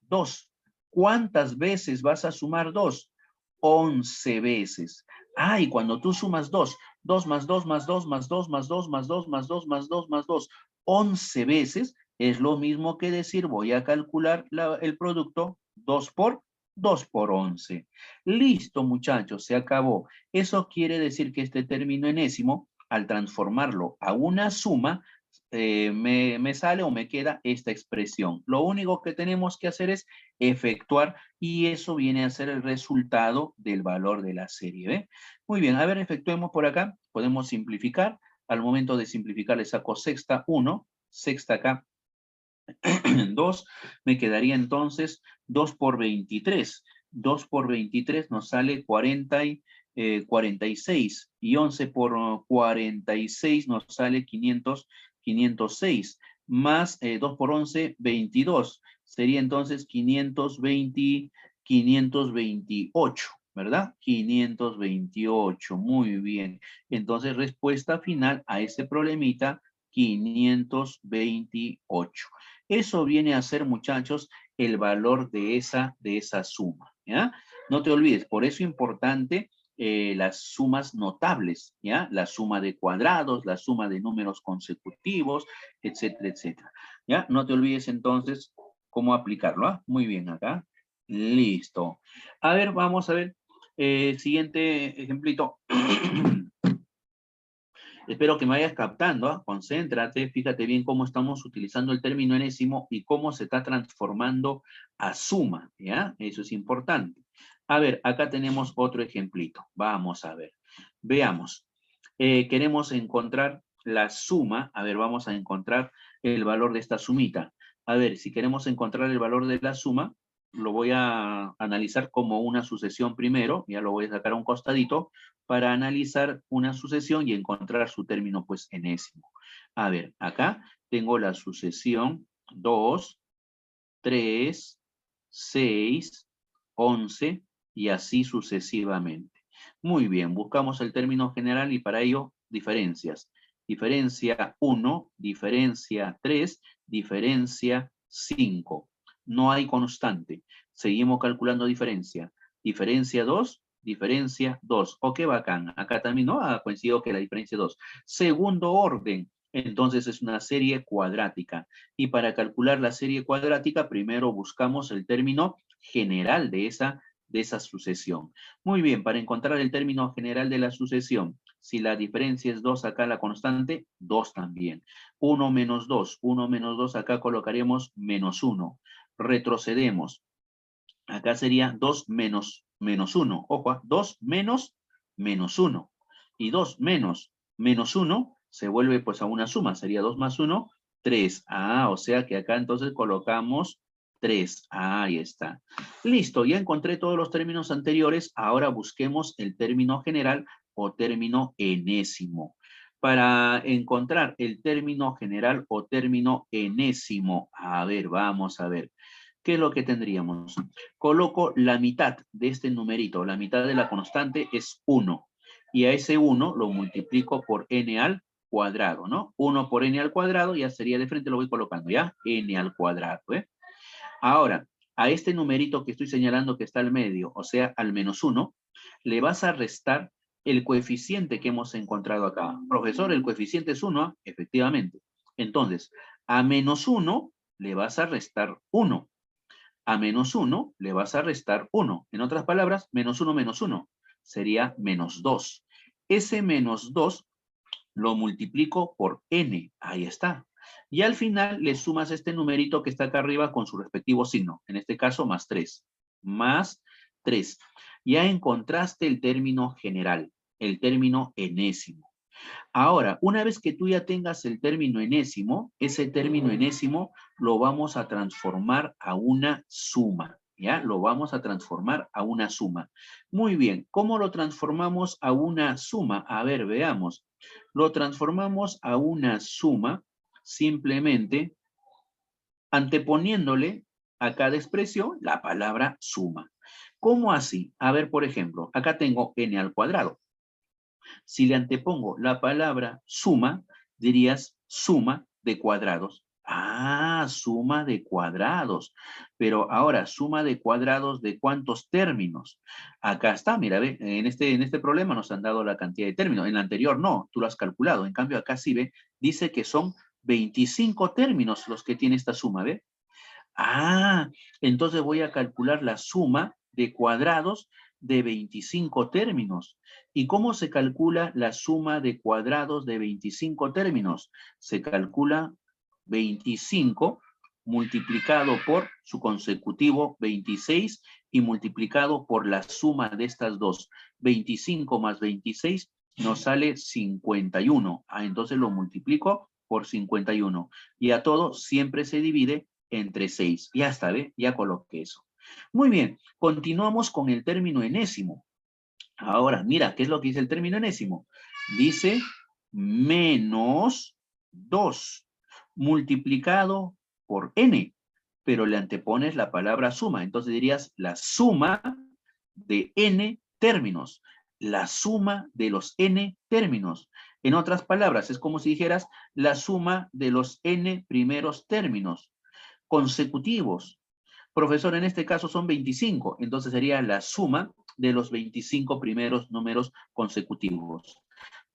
2. ¿Cuántas veces vas a sumar 2? 11 veces. Ah, y cuando tú sumas 2, 2 más 2 más 2 más 2 más 2 más 2 más 2 más 2 más 2, 11 veces, es lo mismo que decir, voy a calcular el producto 2 por 11. Listo, muchachos, se acabó. Eso quiere decir que este término enésimo, al transformarlo a una suma, me sale o me queda esta expresión. Lo único que tenemos que hacer es efectuar y eso viene a ser el resultado del valor de la serie. ¿Ve? Muy bien, a ver, efectuemos por acá. Podemos simplificar. Al momento de simplificar le saco sexta 1, sexta acá 2, me quedaría entonces 2 por 23. 2 por 23 nos sale 46 y 11 por 46 nos sale 500, 506, más 2 por 11, 22. Sería entonces 528, ¿verdad? 528, muy bien. Entonces, respuesta final a este problemita, 528. Eso viene a ser, muchachos, el valor de esa suma, ¿ya? No te olvides, por eso es importante las sumas notables, ¿ya? La suma de cuadrados, la suma de números consecutivos, etcétera, etcétera, ¿ya? No te olvides entonces cómo aplicarlo, ¿ah? Muy bien, acá. Listo. A ver, vamos a ver. Siguiente ejemplito. Espero que me vayas captando, ¿ah? Concéntrate, fíjate bien cómo estamos utilizando el término enésimo y cómo se está transformando a suma, ¿ya? Eso es importante. A ver, acá tenemos otro ejemplito. Vamos a ver. Veamos. Queremos encontrar la suma. A ver, vamos a encontrar el valor de esta sumita. A ver, si queremos encontrar el valor de la suma, lo voy a analizar como una sucesión primero. Ya lo voy a sacar a un costadito para analizar una sucesión y encontrar su término, pues, enésimo. A ver, acá tengo la sucesión 2, 3, 6, 11 y así sucesivamente. Muy bien, buscamos el término general y para ello diferencias. Diferencia 1, diferencia 3, diferencia 5. No hay constante. Seguimos calculando diferencia. Diferencia 2, diferencia 2. Oh, qué bacán. Acá también no ha coincidido que la diferencia 2. Segundo orden. Entonces es una serie cuadrática. Y para calcular la serie cuadrática, primero buscamos el término general de esa sucesión. Muy bien, para encontrar el término general de la sucesión, si la diferencia es 2 acá la constante, 2 también. 1 menos 2, 1 menos 2 acá colocaremos menos 1. Retrocedemos. Acá sería 2 menos 1. Ojo, 2 menos menos 1. Y 2 menos menos 1 se vuelve pues a una suma. Sería 2 más 1, 3. Ah, o sea que acá entonces colocamos 3. Ah, ahí está. Listo, ya encontré todos los términos anteriores. Ahora busquemos el término general o término enésimo. Para encontrar el término general o término enésimo, a ver, vamos a ver. ¿Qué es lo que tendríamos? Coloco la mitad de este numerito, la mitad de la constante es 1. Y a ese 1 lo multiplico por n al cuadrado, ¿no? 1 por n al cuadrado, ya sería de frente, lo voy colocando, ¿ya? N al cuadrado, ¿eh? Ahora, a este numerito que estoy señalando que está al medio, o sea, al menos 1, le vas a restar el coeficiente que hemos encontrado acá. Profesor, el coeficiente es 1, ¿ah? Efectivamente. Entonces, a menos 1 le vas a restar 1. A menos 1 le vas a restar 1. En otras palabras, menos 1 sería menos 2. Ese menos 2 lo multiplico por n. Ahí está. Y al final le sumas este numerito que está acá arriba con su respectivo signo. En este caso, más 3. Más 3. Ya encontraste el término general, el término enésimo. Ahora, una vez que tú ya tengas el término enésimo, ese término enésimo lo vamos a transformar a una suma, ¿ya? Lo vamos a transformar a una suma. Muy bien, ¿cómo lo transformamos a una suma? A ver, veamos. Lo transformamos a una suma simplemente anteponiéndole a cada expresión la palabra suma. ¿Cómo así? A ver, por ejemplo, acá tengo n al cuadrado. Si le antepongo la palabra suma, dirías suma de cuadrados. Ah, suma de cuadrados. Pero ahora, suma de cuadrados de cuántos términos. Acá está, mira, ve, en este problema nos han dado la cantidad de términos. En el anterior no, tú lo has calculado. En cambio, acá sí ve, dice que son 25 términos los que tiene esta suma, ¿ve? Ah, entonces voy a calcular la suma de cuadrados de 25 términos. ¿Y cómo se calcula la suma de cuadrados de 25 términos? Se calcula 25 multiplicado por su consecutivo 26 y multiplicado por la suma de estas dos. 25 más 26 nos sale 51. Ah, entonces lo multiplico por 51. Y a todo siempre se divide entre 6. Ya está, ¿ve? Ya coloqué eso. Muy bien, continuamos con el término enésimo. Ahora, mira, ¿qué es lo que dice el término enésimo? Dice menos 2 multiplicado por n, pero le antepones la palabra suma. Entonces dirías la suma de n términos. La suma de los n términos. En otras palabras, es como si dijeras la suma de los n primeros términos consecutivos. Profesor, en este caso son 25, entonces sería la suma de los 25 primeros números consecutivos.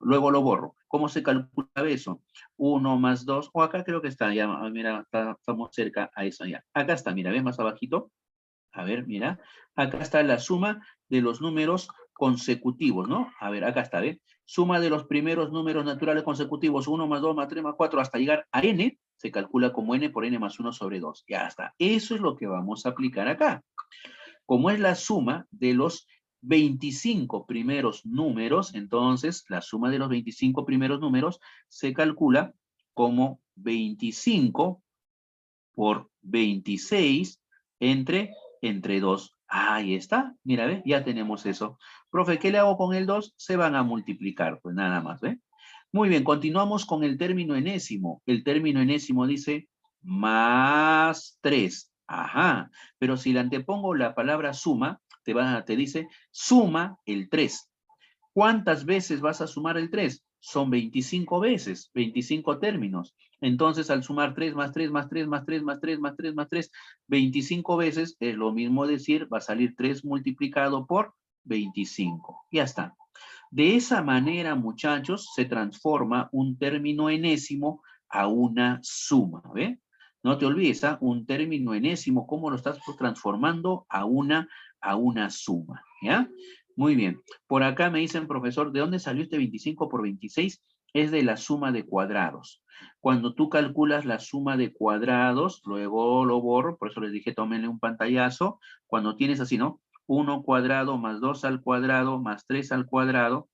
Luego lo borro. ¿Cómo se calcula eso? 1 más 2, o acá creo que está, ya, mira, estamos cerca a eso ya. Acá está, mira, ¿ves más abajito? A ver, mira, acá está la suma de los números consecutivos, ¿no? A ver, acá está, ¿ve? Suma de los primeros números naturales consecutivos, 1 más 2 más 3 más 4, hasta llegar a n, se calcula como n por n más 1 sobre 2. Ya está. Eso es lo que vamos a aplicar acá. Como es la suma de los 25 primeros números, entonces la suma de los 25 primeros números se calcula como 25 por 26 entre 2. Ahí está, mira, ¿ve? Ya tenemos eso. Profe, ¿qué le hago con el 2? Se van a multiplicar, pues nada más, ¿ve? Muy bien, continuamos con el término enésimo. El término enésimo dice más 3. Ajá, pero si le antepongo la palabra suma, te dice suma el 3. ¿Cuántas veces vas a sumar el 3? Son 25 veces, 25 términos. Entonces, al sumar 3 más 3 más 3 más 3 más 3 más 3 más 3, 25 veces, es lo mismo decir, va a salir 3 multiplicado por 25. Ya está. De esa manera, muchachos, se transforma un término enésimo a una suma, ¿ve? No te olvides, ¿ah? Un término enésimo, ¿cómo lo estás transformando a una suma? ¿Ya? Muy bien. Por acá me dicen, profesor, ¿de dónde salió este 25 por 26? Es de la suma de cuadrados. Cuando tú calculas la suma de cuadrados, luego lo borro, por eso les dije, tómenle un pantallazo. Cuando tienes así, ¿no? 1 cuadrado más 2 al cuadrado más 3 al cuadrado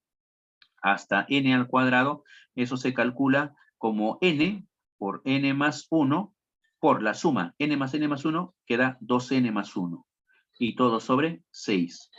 hasta n al cuadrado, eso se calcula como n por n más 1 por la suma n más 1 queda 2n más 1 y todo sobre 6.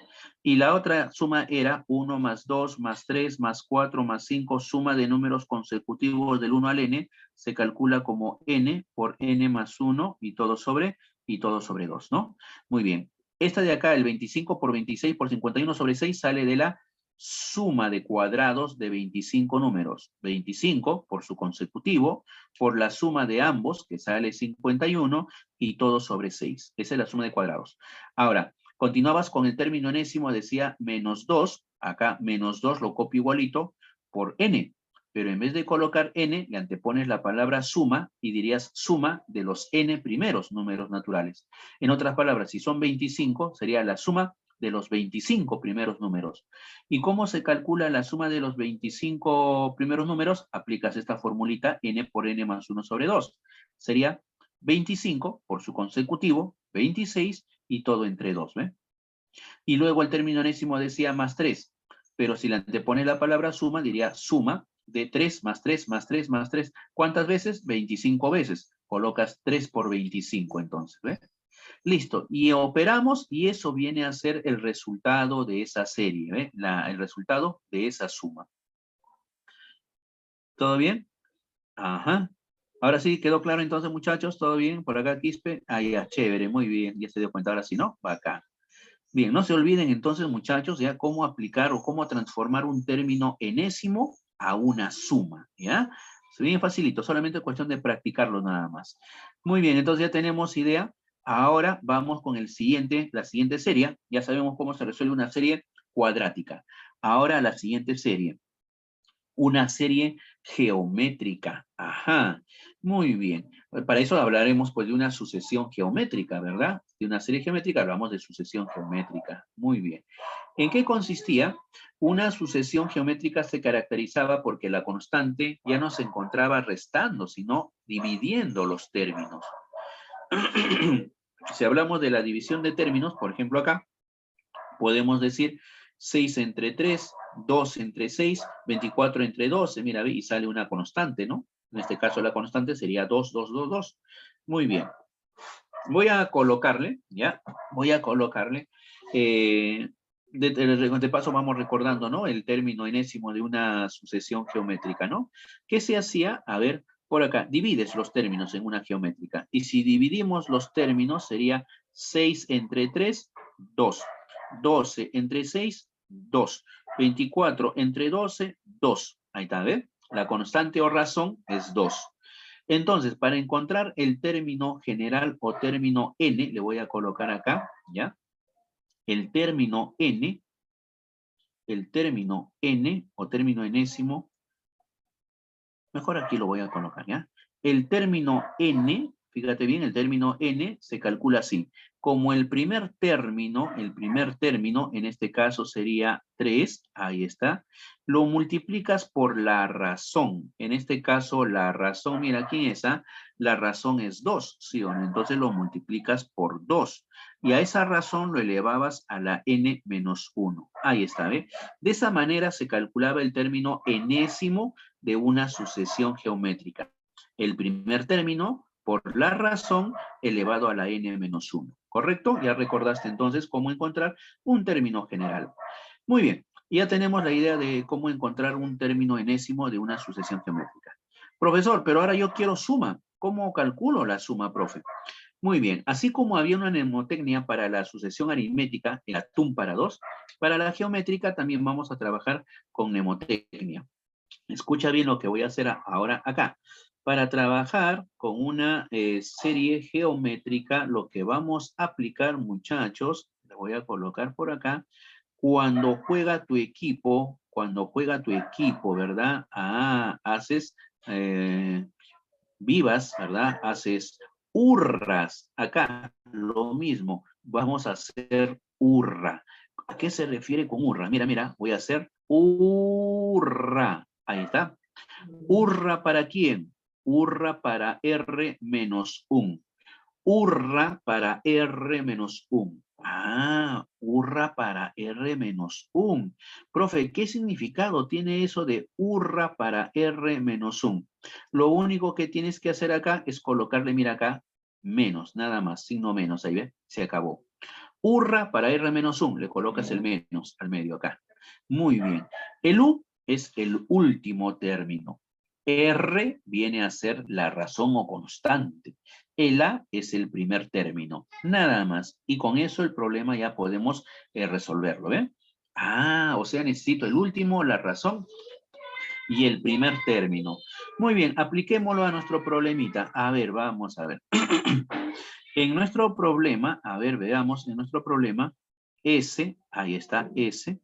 Y la otra suma era 1 más 2 más 3 más 4 más 5, suma de números consecutivos del 1 al n, se calcula como n por n más 1 y todo sobre 2, ¿no? Muy bien. Esta de acá, el 25 por 26 por 51 sobre 6, sale de la suma de cuadrados de 25 números. 25 por su consecutivo, por la suma de ambos, que sale 51, y todo sobre 6. Esa es la suma de cuadrados. Ahora, continuabas con el término enésimo, decía menos 2, acá menos 2 lo copio igualito por n, pero en vez de colocar n, le antepones la palabra suma y dirías suma de los n primeros números naturales. En otras palabras, si son 25, sería la suma de los 25 primeros números. ¿Y cómo se calcula la suma de los 25 primeros números? Aplicas esta formulita n por n más 1 sobre 2. Sería 25 por su consecutivo, 26 y todo entre 2, ¿ve? Y luego el término enésimo decía más 3, pero si le antepone la palabra suma, diría suma de 3 más 3 más 3 más 3. ¿Cuántas veces? 25 veces. Colocas 3 por 25 entonces, ¿ve? Listo, y operamos y eso viene a ser el resultado de esa serie, ¿ve? El resultado de esa suma. ¿Todo bien? Ajá. Ahora sí, ¿quedó claro entonces, muchachos? ¿Todo bien? Por acá, Quispe. Ah, ya, chévere, muy bien. Ya se dio cuenta ahora sí, ¿no? Bacán. Bien, no se olviden entonces, muchachos, ya cómo aplicar o cómo transformar un término enésimo a una suma, ¿ya? Es bien facilito, solamente cuestión de practicarlo nada más. Muy bien, entonces ya tenemos idea. Ahora vamos con la siguiente serie. Ya sabemos cómo se resuelve una serie cuadrática. Ahora la siguiente serie. Una serie geométrica. Ajá, muy bien. Para eso hablaremos pues de una sucesión geométrica, ¿verdad? De una serie geométrica hablamos de sucesión geométrica. Muy bien. ¿En qué consistía? Una sucesión geométrica se caracterizaba porque la constante ya no se encontraba restando, sino dividiendo los términos. Si hablamos de la división de términos, por ejemplo acá, podemos decir 6 entre 3, 2 entre 6, 24 entre 12, mira, y sale una constante, ¿no? En este caso la constante sería 2, 2, 2, 2. Muy bien. Voy a colocarle, ¿ya? Voy a colocarle De paso vamos recordando, ¿no? El término enésimo de una sucesión geométrica, ¿no? ¿Qué se hacía? A ver, por acá, divides los términos en una geométrica. Y si dividimos los términos, sería 6 entre 3, 2. 12 entre 6, 2. 24 entre 12, 2. Ahí está, ¿ves? La constante o razón es 2. Entonces, para encontrar el término general o término n, le voy a colocar acá, ¿ya? El término n o término enésimo, mejor aquí lo voy a colocar, ¿ya? El término n, fíjate bien, el término n se calcula así. Como el primer término, en este caso sería 3, ahí está, lo multiplicas por la razón. En este caso, la razón, mira, ¿quién es esa? La razón es 2, ¿sí o no? Entonces lo multiplicas por 2. Y a esa razón lo elevabas a la n menos 1. Ahí está, ¿ve? De esa manera se calculaba el término enésimo de una sucesión geométrica. El primer término por la razón elevado a la n menos 1. ¿Correcto? Ya recordaste entonces cómo encontrar un término general. Muy bien, ya tenemos la idea de cómo encontrar un término enésimo de una sucesión geométrica. Profesor, pero ahora yo quiero suma. ¿Cómo calculo la suma, profe? Muy bien, así como había una mnemotecnia para la sucesión aritmética, el TUM para 2, para la geométrica también vamos a trabajar con mnemotecnia. Escucha bien lo que voy a hacer ahora acá. Para trabajar con una serie geométrica, lo que vamos a aplicar, muchachos, le voy a colocar por acá, cuando juega tu equipo, ¿verdad? Haces vivas, ¿verdad? Haces hurras. Acá lo mismo, vamos a hacer hurra. ¿A qué se refiere con hurra? Mira, mira, voy a hacer hurra. Ahí está. ¿Hurra para quién? Hurra para R menos 1. Hurra para R menos 1. Ah, hurra para R menos 1. Profe, ¿qué significado tiene eso de hurra para R menos 1? Lo único que tienes que hacer acá es colocarle, mira acá, menos, nada más, signo menos, ahí ve, se acabó. Hurra para R menos 1, le colocas el menos al medio acá. Muy bien. El U es el último término. R viene a ser la razón o constante. El A es el primer término. Nada más. Y con eso el problema ya podemos resolverlo, ¿ven? Ah, o sea, necesito el último, la razón y el primer término. Muy bien, apliquémoslo a nuestro problemita. A ver, vamos a ver. En nuestro problema, a ver, veamos, en nuestro problema, S, ahí está, S.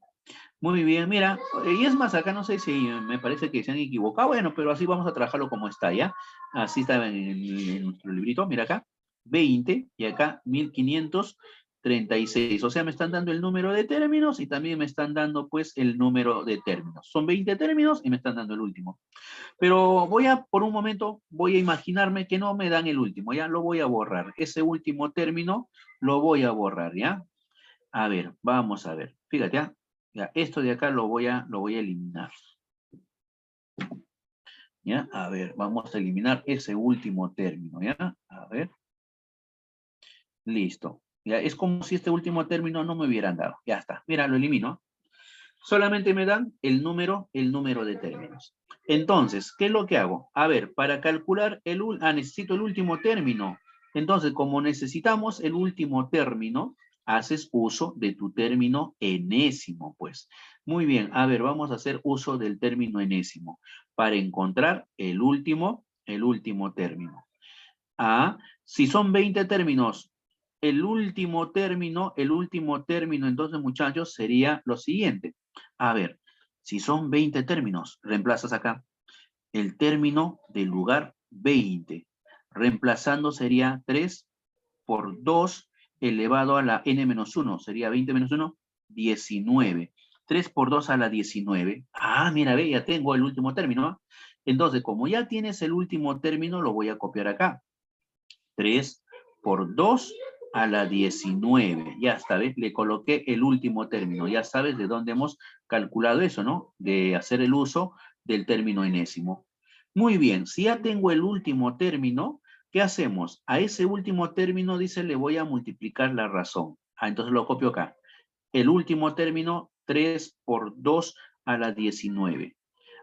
Muy bien, mira, y es más, acá no sé si me parece que se han equivocado, bueno, pero así vamos a trabajarlo como está, ¿ya? Así está en nuestro librito, mira acá, 20, y acá 1536, o sea, me están dando el número de términos y también me están dando, pues, el número de términos. Son 20 términos y me están dando el último. Pero por un momento, voy a imaginarme que no me dan el último, ¿ya? Lo voy a borrar. Ese último término lo voy a borrar, ¿ya? A ver, vamos a ver. Fíjate, ¿ya? Ya, esto de acá lo voy a eliminar. ¿Ya? A ver, vamos a eliminar ese último término, ¿ya? A ver. Listo. Ya, es como si este último término no me hubieran dado. Ya está. Mira, lo elimino. Solamente me dan el número de términos. Entonces, ¿qué es lo que hago? A ver, para calcular necesito el último término. Entonces, como necesitamos el último término, haces uso de tu término enésimo, pues. Muy bien, a ver, vamos a hacer uso del término enésimo para encontrar el último término. Si son 20 términos, el último término, entonces, muchachos, sería lo siguiente. A ver, si son 20 términos, reemplazas acá el término del lugar 20. Reemplazando sería 3 por 2 elevado a la n-1. Sería 20 menos 1, 19. 3 por 2 a la 19. Ah, mira, ve, ya tengo el último término. Entonces, como ya tienes el último término, lo voy a copiar acá. 3 por 2 a la 19. Ya está, ¿ves? Le coloqué el último término. Ya sabes de dónde hemos calculado eso, ¿no? De hacer el uso del término enésimo. Muy bien, si ya tengo el último término, ¿qué hacemos? A ese último término, dice, le voy a multiplicar la razón. Ah, entonces lo copio acá. El último término, 3 por 2 a la 19.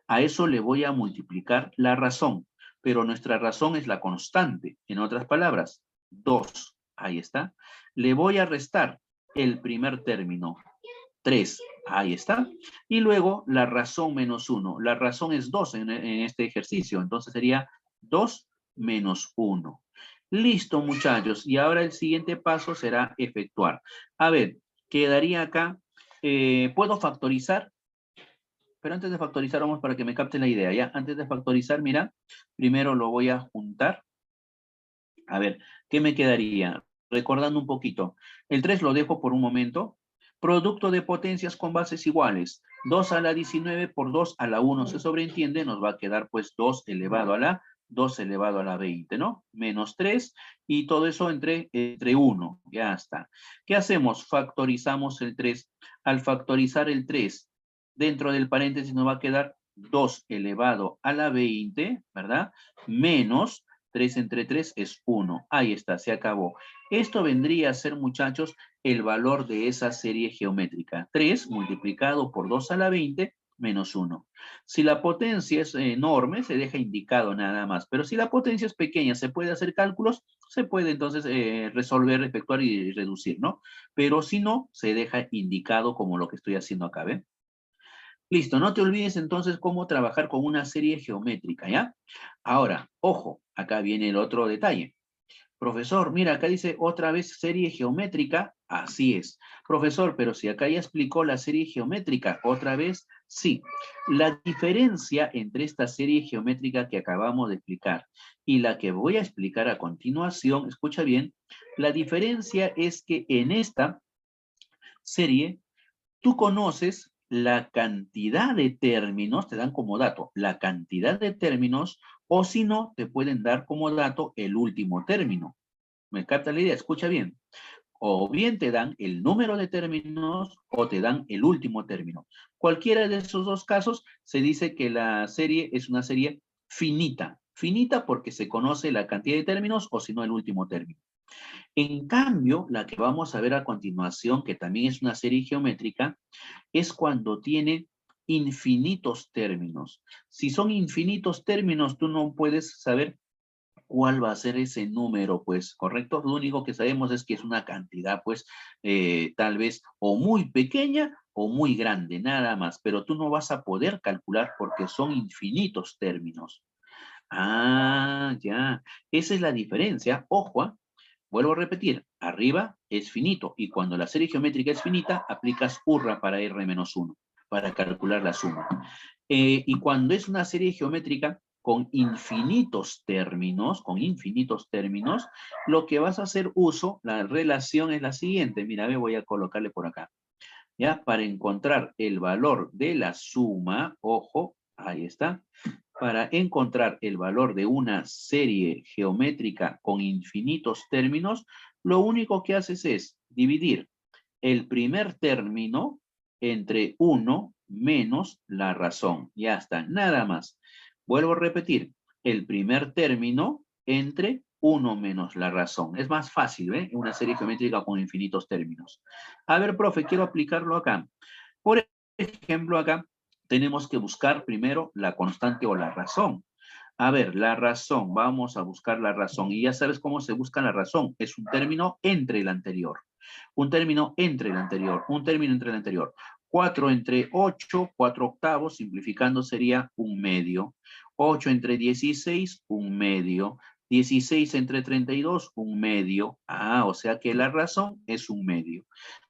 A eso le voy a multiplicar la razón, pero nuestra razón es la constante. En otras palabras, 2. Ahí está. Le voy a restar el primer término, 3. Ahí está. Y luego la razón menos 1. La razón es 2 en este ejercicio. Entonces sería 2 menos 1. Listo, muchachos. Y ahora el siguiente paso será efectuar. A ver, quedaría acá. ¿Puedo factorizar? Pero antes de factorizar, vamos para que me capten la idea, ¿ya? Antes de factorizar, mira, primero lo voy a juntar. A ver, ¿qué me quedaría? Recordando un poquito. El 3 lo dejo por un momento. Producto de potencias con bases iguales. 2 a la 19 por 2 a la 1 se sobreentiende. Nos va a quedar pues 2 elevado a la 2 elevado a la 20, ¿no? Menos 3 y todo eso entre 1. Ya está. ¿Qué hacemos? Factorizamos el 3. Al factorizar el 3, dentro del paréntesis nos va a quedar 2 elevado a la 20, ¿verdad? Menos 3 entre 3 es 1. Ahí está, se acabó. Esto vendría a ser, muchachos, el valor de esa serie geométrica. 3 multiplicado por 2 a la 20 menos 1. Si la potencia es enorme, se deja indicado nada más. Pero si la potencia es pequeña, se puede hacer cálculos, se puede entonces resolver, efectuar y reducir, ¿no? Pero si no, se deja indicado como lo que estoy haciendo acá, ¿ven? Listo, no te olvides entonces cómo trabajar con una serie geométrica, ¿ya? Ahora, ojo, acá viene el otro detalle. Profesor, mira, acá dice otra vez serie geométrica. Así es. Profesor, pero si acá ya explicó la serie geométrica, otra vez, sí. La diferencia entre esta serie geométrica que acabamos de explicar y la que voy a explicar a continuación, escucha bien, la diferencia es que en esta serie tú conoces la cantidad de términos, te dan como dato la cantidad de términos, o si no, te pueden dar como dato el último término. ¿Me capta la idea? Escucha bien. O bien te dan el número de términos o te dan el último término. Cualquiera de esos dos casos se dice que la serie es una serie finita. Finita porque se conoce la cantidad de términos o si no el último término. En cambio, la que vamos a ver a continuación, que también es una serie geométrica, es cuando tiene infinitos términos. Si son infinitos términos, tú no puedes saber cuál va a ser ese número, pues, ¿correcto? Lo único que sabemos es que es una cantidad, pues, tal vez o muy pequeña o muy grande, nada más, pero tú no vas a poder calcular porque son infinitos términos. Ah, ya. Esa es la diferencia. Ojo, vuelvo a repetir, arriba es finito y cuando la serie geométrica es finita, aplicas urra para R-1 para calcular la suma. Y cuando es una serie geométrica con infinitos términos, lo que vas a hacer uso, la relación es la siguiente. Mira, me voy a colocarle por acá. ¿Ya? Para encontrar el valor de la suma, ojo, ahí está. Para encontrar el valor de una serie geométrica con infinitos términos, lo único que haces es dividir el primer término entre 1 menos la razón. Ya está, nada más. Vuelvo a repetir, el primer término entre 1 menos la razón. Es más fácil, ¿eh? Una serie geométrica con infinitos términos. A ver, profe, quiero aplicarlo acá. Por ejemplo, acá tenemos que buscar primero la constante o la razón. A ver, la razón, vamos a buscar la razón. Y ya sabes cómo se busca la razón. Es un término entre el anterior. Un término entre el anterior. Un término entre el anterior. 4 entre 8, 4 octavos, simplificando sería un medio. 8 entre 16, un medio. 16 entre 32, un medio. Ah, o sea que la razón es un medio.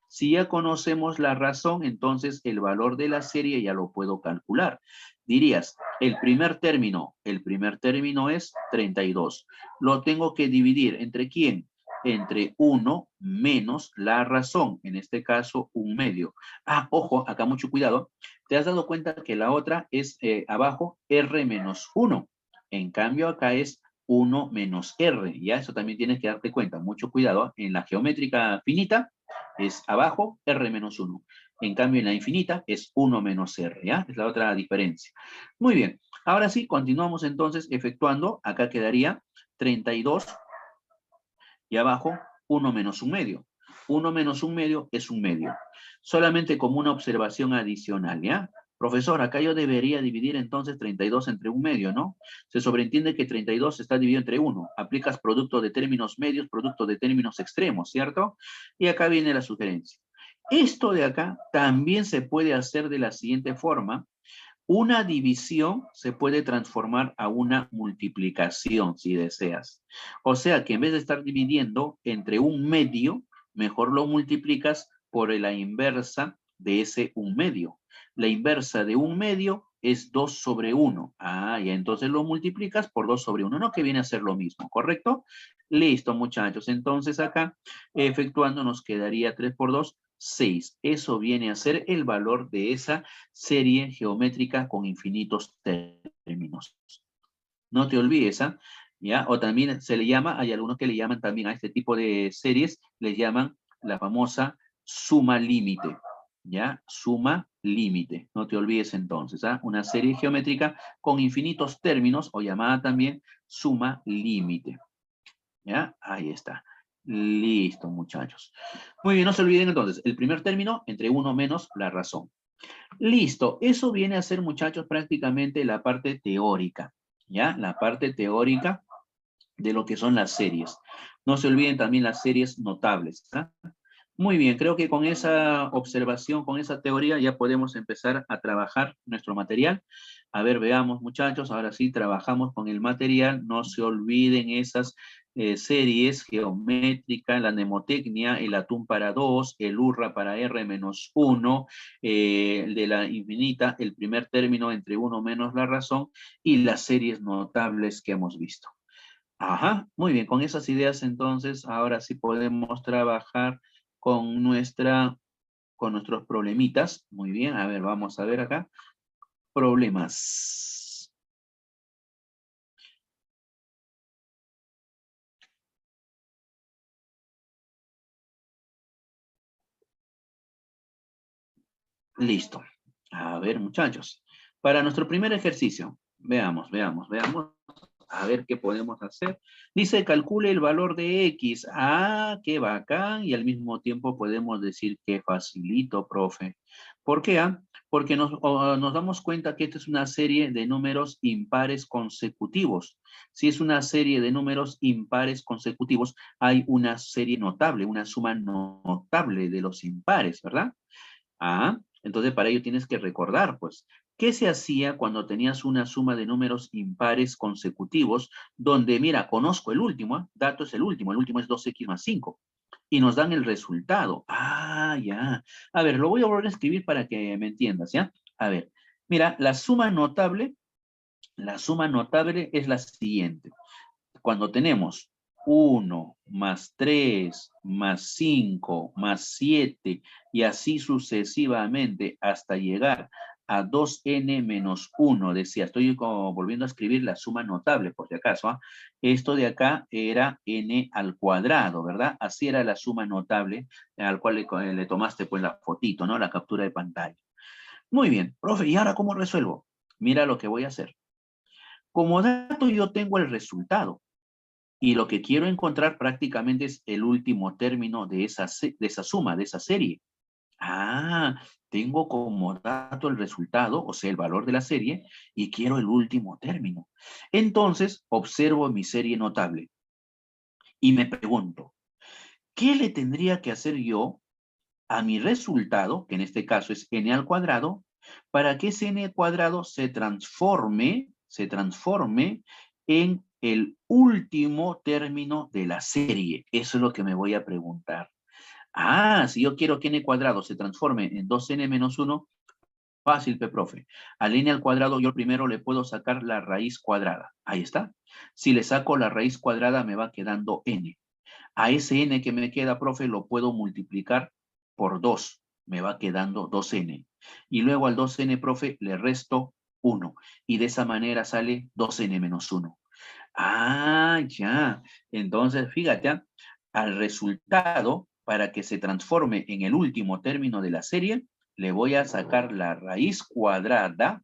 Si ya conocemos la razón, entonces el valor de la serie ya lo puedo calcular. Dirías, el primer término es 32. Lo tengo que dividir, ¿entre quién? Entre 1 menos la razón, en este caso un medio. Ah, ojo, acá mucho cuidado. ¿Te has dado cuenta que la otra es abajo R menos 1? En cambio acá es 1 menos R, ¿ya? Eso también tienes que darte cuenta. Mucho cuidado. En la geométrica finita es abajo R menos 1. En cambio, en la infinita es 1 menos R, ¿ya? Es la otra diferencia. Muy bien. Ahora sí, continuamos entonces efectuando. Acá quedaría 32 y abajo 1 menos un medio. 1 menos 1/2 es 1/2. Solamente como una observación adicional, ¿ya? Profesor, acá yo debería dividir entonces 32 entre 1/2, ¿no? Se sobreentiende que 32 está dividido entre 1. Aplicas producto de términos medios, producto de términos extremos, ¿cierto? Y acá viene la sugerencia. Esto de acá también se puede hacer de la siguiente forma. Una división se puede transformar a una multiplicación, si deseas. O sea que en vez de estar dividiendo entre 1/2, mejor lo multiplicas por la inversa de ese 1/2. La inversa de 1/2 es 2 sobre 1. Ah, y entonces lo multiplicas por 2 sobre 1, ¿no? Que viene a ser lo mismo, ¿correcto? Listo, muchachos. Entonces acá, efectuando, nos quedaría 3 por 2, 6. Eso viene a ser el valor de esa serie geométrica con infinitos términos. No te olvides, ¿ah? ¿Ya? O también se le llama, hay algunos que le llaman también a este tipo de series, le llaman la famosa suma límite, ¿ya? Suma límite. No te olvides entonces, ¿ah? Una serie geométrica con infinitos términos, o llamada también suma límite, ¿ya? Ahí está. Listo, muchachos. Muy bien, no se olviden entonces, el primer término entre 1 menos la razón. Listo, eso viene a ser, muchachos, prácticamente la parte teórica, ¿ya? La parte teórica de lo que son las series. No se olviden también las series notables, ¿ah? Muy bien, creo que con esa observación, con esa teoría, ya podemos empezar a trabajar nuestro material. A ver, veamos, muchachos, ahora sí trabajamos con el material. No se olviden esas series geométricas, la mnemotecnia, el atún para 2, el urra para r-1, el de la infinita, el primer término entre 1 menos la razón, y las series notables que hemos visto. Ajá, muy bien, con esas ideas entonces ahora sí podemos trabajar con con nuestros problemitas. Muy bien, a ver, vamos a ver acá. Problemas. Listo. A ver, muchachos. Para nuestro primer ejercicio, veamos. A ver qué podemos hacer. Dice, calcule el valor de X. Ah, qué bacán. Y al mismo tiempo podemos decir que facilito, profe. ¿Por qué? Porque nos damos cuenta que esta es una serie de números impares consecutivos. Si es una serie de números impares consecutivos, hay una serie notable, una suma notable de los impares, ¿verdad? Ah, entonces para ello tienes que recordar, pues, ¿qué se hacía cuando tenías una suma de números impares consecutivos donde, mira, conozco el último, dato es el último es 2x más 5, y nos dan el resultado? Ah, ya. A ver, lo voy a volver a escribir para que me entiendas, ¿ya? A ver, mira, la suma notable es la siguiente. Cuando tenemos 1 más 3 más 5 más 7 y así sucesivamente hasta llegar a 2n menos 1, decía, estoy como volviendo a escribir la suma notable por si acaso, ¿ah? Esto de acá era n al cuadrado, ¿verdad? Así era la suma notable al cual le tomaste pues la fotito, ¿no? La captura de pantalla. Muy bien, profe, ¿y ahora cómo resuelvo? Mira lo que voy a hacer. Como dato yo tengo el resultado. Y lo que quiero encontrar prácticamente es el último término de esa suma, de esa serie. Ah, tengo como dato el resultado, o sea, el valor de la serie, y quiero el último término. Entonces, observo mi serie notable y me pregunto, ¿qué le tendría que hacer yo a mi resultado, que en este caso es n al cuadrado, para que ese n al cuadrado se transforme en el último término de la serie? Eso es lo que me voy a preguntar. Ah, si yo quiero que n cuadrado se transforme en 2n menos 1, fácil, profe. Al n al cuadrado yo primero le puedo sacar la raíz cuadrada. Ahí está. Si le saco la raíz cuadrada me va quedando n. A ese n que me queda, profe, lo puedo multiplicar por 2. Me va quedando 2n. Y luego al 2n, profe, le resto 1. Y de esa manera sale 2n menos 1. Ah, ya. Entonces, fíjate, al resultado, para que se transforme en el último término de la serie, le voy a sacar la raíz cuadrada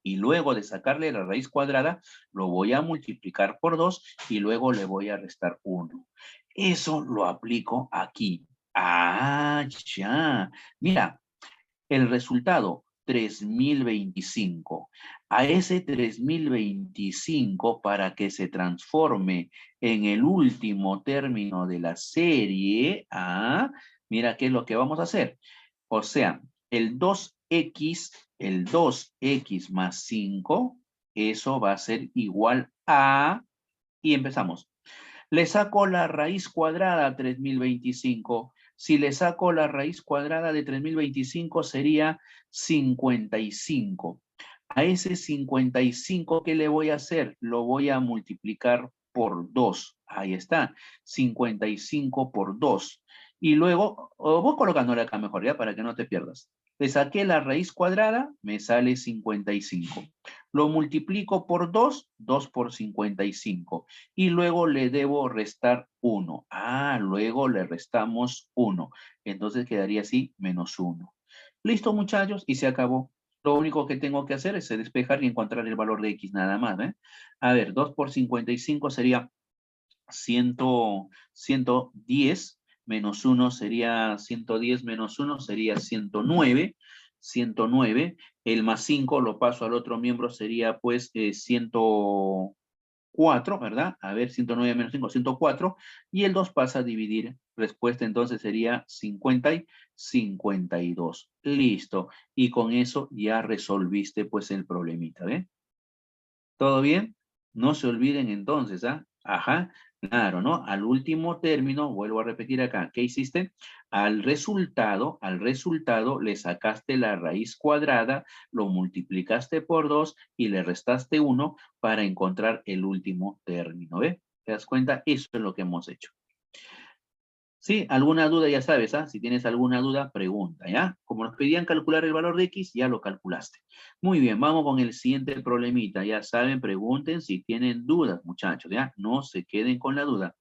y luego de sacarle la raíz cuadrada, lo voy a multiplicar por 2 y luego le voy a restar 1. Eso lo aplico aquí. Ah, ya. Mira, el resultado, 3025. A ese 3025, para que se transforme en el último término de la serie, mira qué es lo que vamos a hacer. O sea, el 2x más 5, eso va a ser igual a, y empezamos. Le saco la raíz cuadrada a 3025. Si le saco la raíz cuadrada de 3025 sería 55. A ese 55, ¿qué le voy a hacer? Lo voy a multiplicar por 2. Ahí está, 55 por 2. Y luego, voy colocándole acá mejor, ¿ya? Para que no te pierdas. Le saqué la raíz cuadrada, me sale 55. Lo multiplico por 2, 2 por 55. Y luego le debo restar 1. Luego le restamos 1. Entonces quedaría así, menos 1. Listo, muchachos, y se acabó. Lo único que tengo que hacer es despejar y encontrar el valor de X nada más, ¿eh? A ver, 2 por 55 sería 110, menos 1 sería 110, menos 1 sería 109. 109, el más 5 lo paso al otro miembro, sería pues 104, ¿verdad? A ver, 109 menos 5, 104, y el 2 pasa a dividir. Respuesta entonces sería 50 y 52. Listo. Y con eso ya resolviste pues el problemita, ¿ven? ¿Todo bien? No se olviden entonces, Ajá, claro, ¿no? Al último término, vuelvo a repetir acá, ¿qué hiciste? Al resultado le sacaste la raíz cuadrada, lo multiplicaste por 2 y le restaste 1 para encontrar el último término, ¿ves? ¿Te das cuenta? Eso es lo que hemos hecho. Sí, alguna duda ya sabes, Si tienes alguna duda, pregunta, ¿ya? Como nos pedían calcular el valor de X, ya lo calculaste. Muy bien, vamos con el siguiente problemita. Ya saben, pregunten si tienen dudas, muchachos, ¿ya? No se queden con la duda.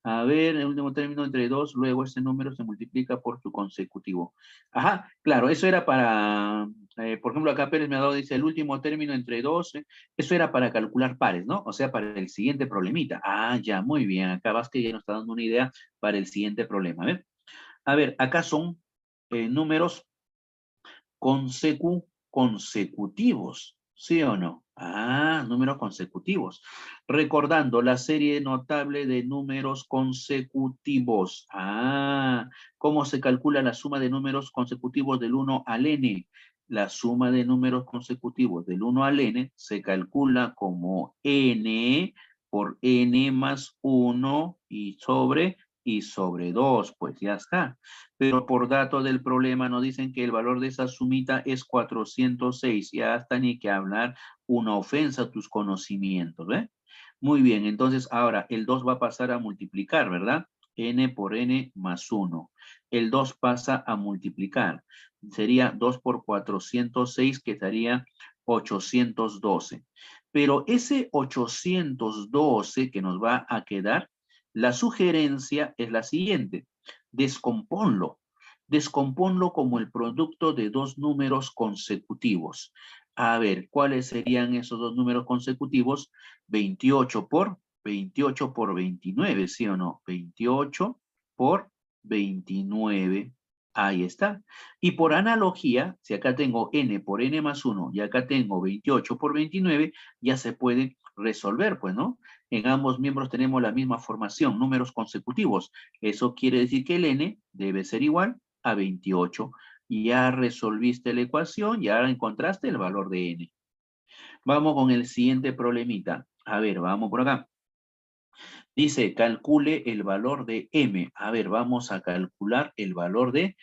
A ver, el último término entre 2, luego ese número se multiplica por su consecutivo. Ajá, claro, eso era para, por ejemplo, acá Pérez me ha dado, dice, el último término entre 2, eso era para calcular pares, ¿no? O sea, para el siguiente problemita. Ya, muy bien, acá Vázquez ya nos está dando una idea para el siguiente problema. A ver, acá son números consecutivos, ¿sí o no? Números consecutivos. Recordando la serie notable de números consecutivos. ¿Cómo se calcula la suma de números consecutivos del 1 al n? La suma de números consecutivos del 1 al n se calcula como n por n más 1 y sobre 2, pues ya está. Pero por dato del problema nos dicen que el valor de esa sumita es 406. Ya está, ni que hablar, una ofensa a tus conocimientos, ¿ve? Muy bien, entonces ahora el 2 va a pasar a multiplicar, ¿verdad? N por N más 1. El 2 pasa a multiplicar. Sería 2 por 406, que daría 812. Pero ese 812 que nos va a quedar, la sugerencia es la siguiente: descomponlo. Descomponlo como el producto de dos números consecutivos. A ver, ¿cuáles serían esos dos números consecutivos? 28 por 29, ¿sí o no? 28 por 29. Ahí está. Y por analogía, si acá tengo n por n más 1 y acá tengo 28 por 29, ya se puede resolver, pues, ¿no? En ambos miembros tenemos la misma formación, números consecutivos. Eso quiere decir que el n debe ser igual a 28. Ya resolviste la ecuación, ya encontraste el valor de n. Vamos con el siguiente problemita. A ver, vamos por acá. Dice, calcule el valor de m. A ver, vamos a calcular el valor de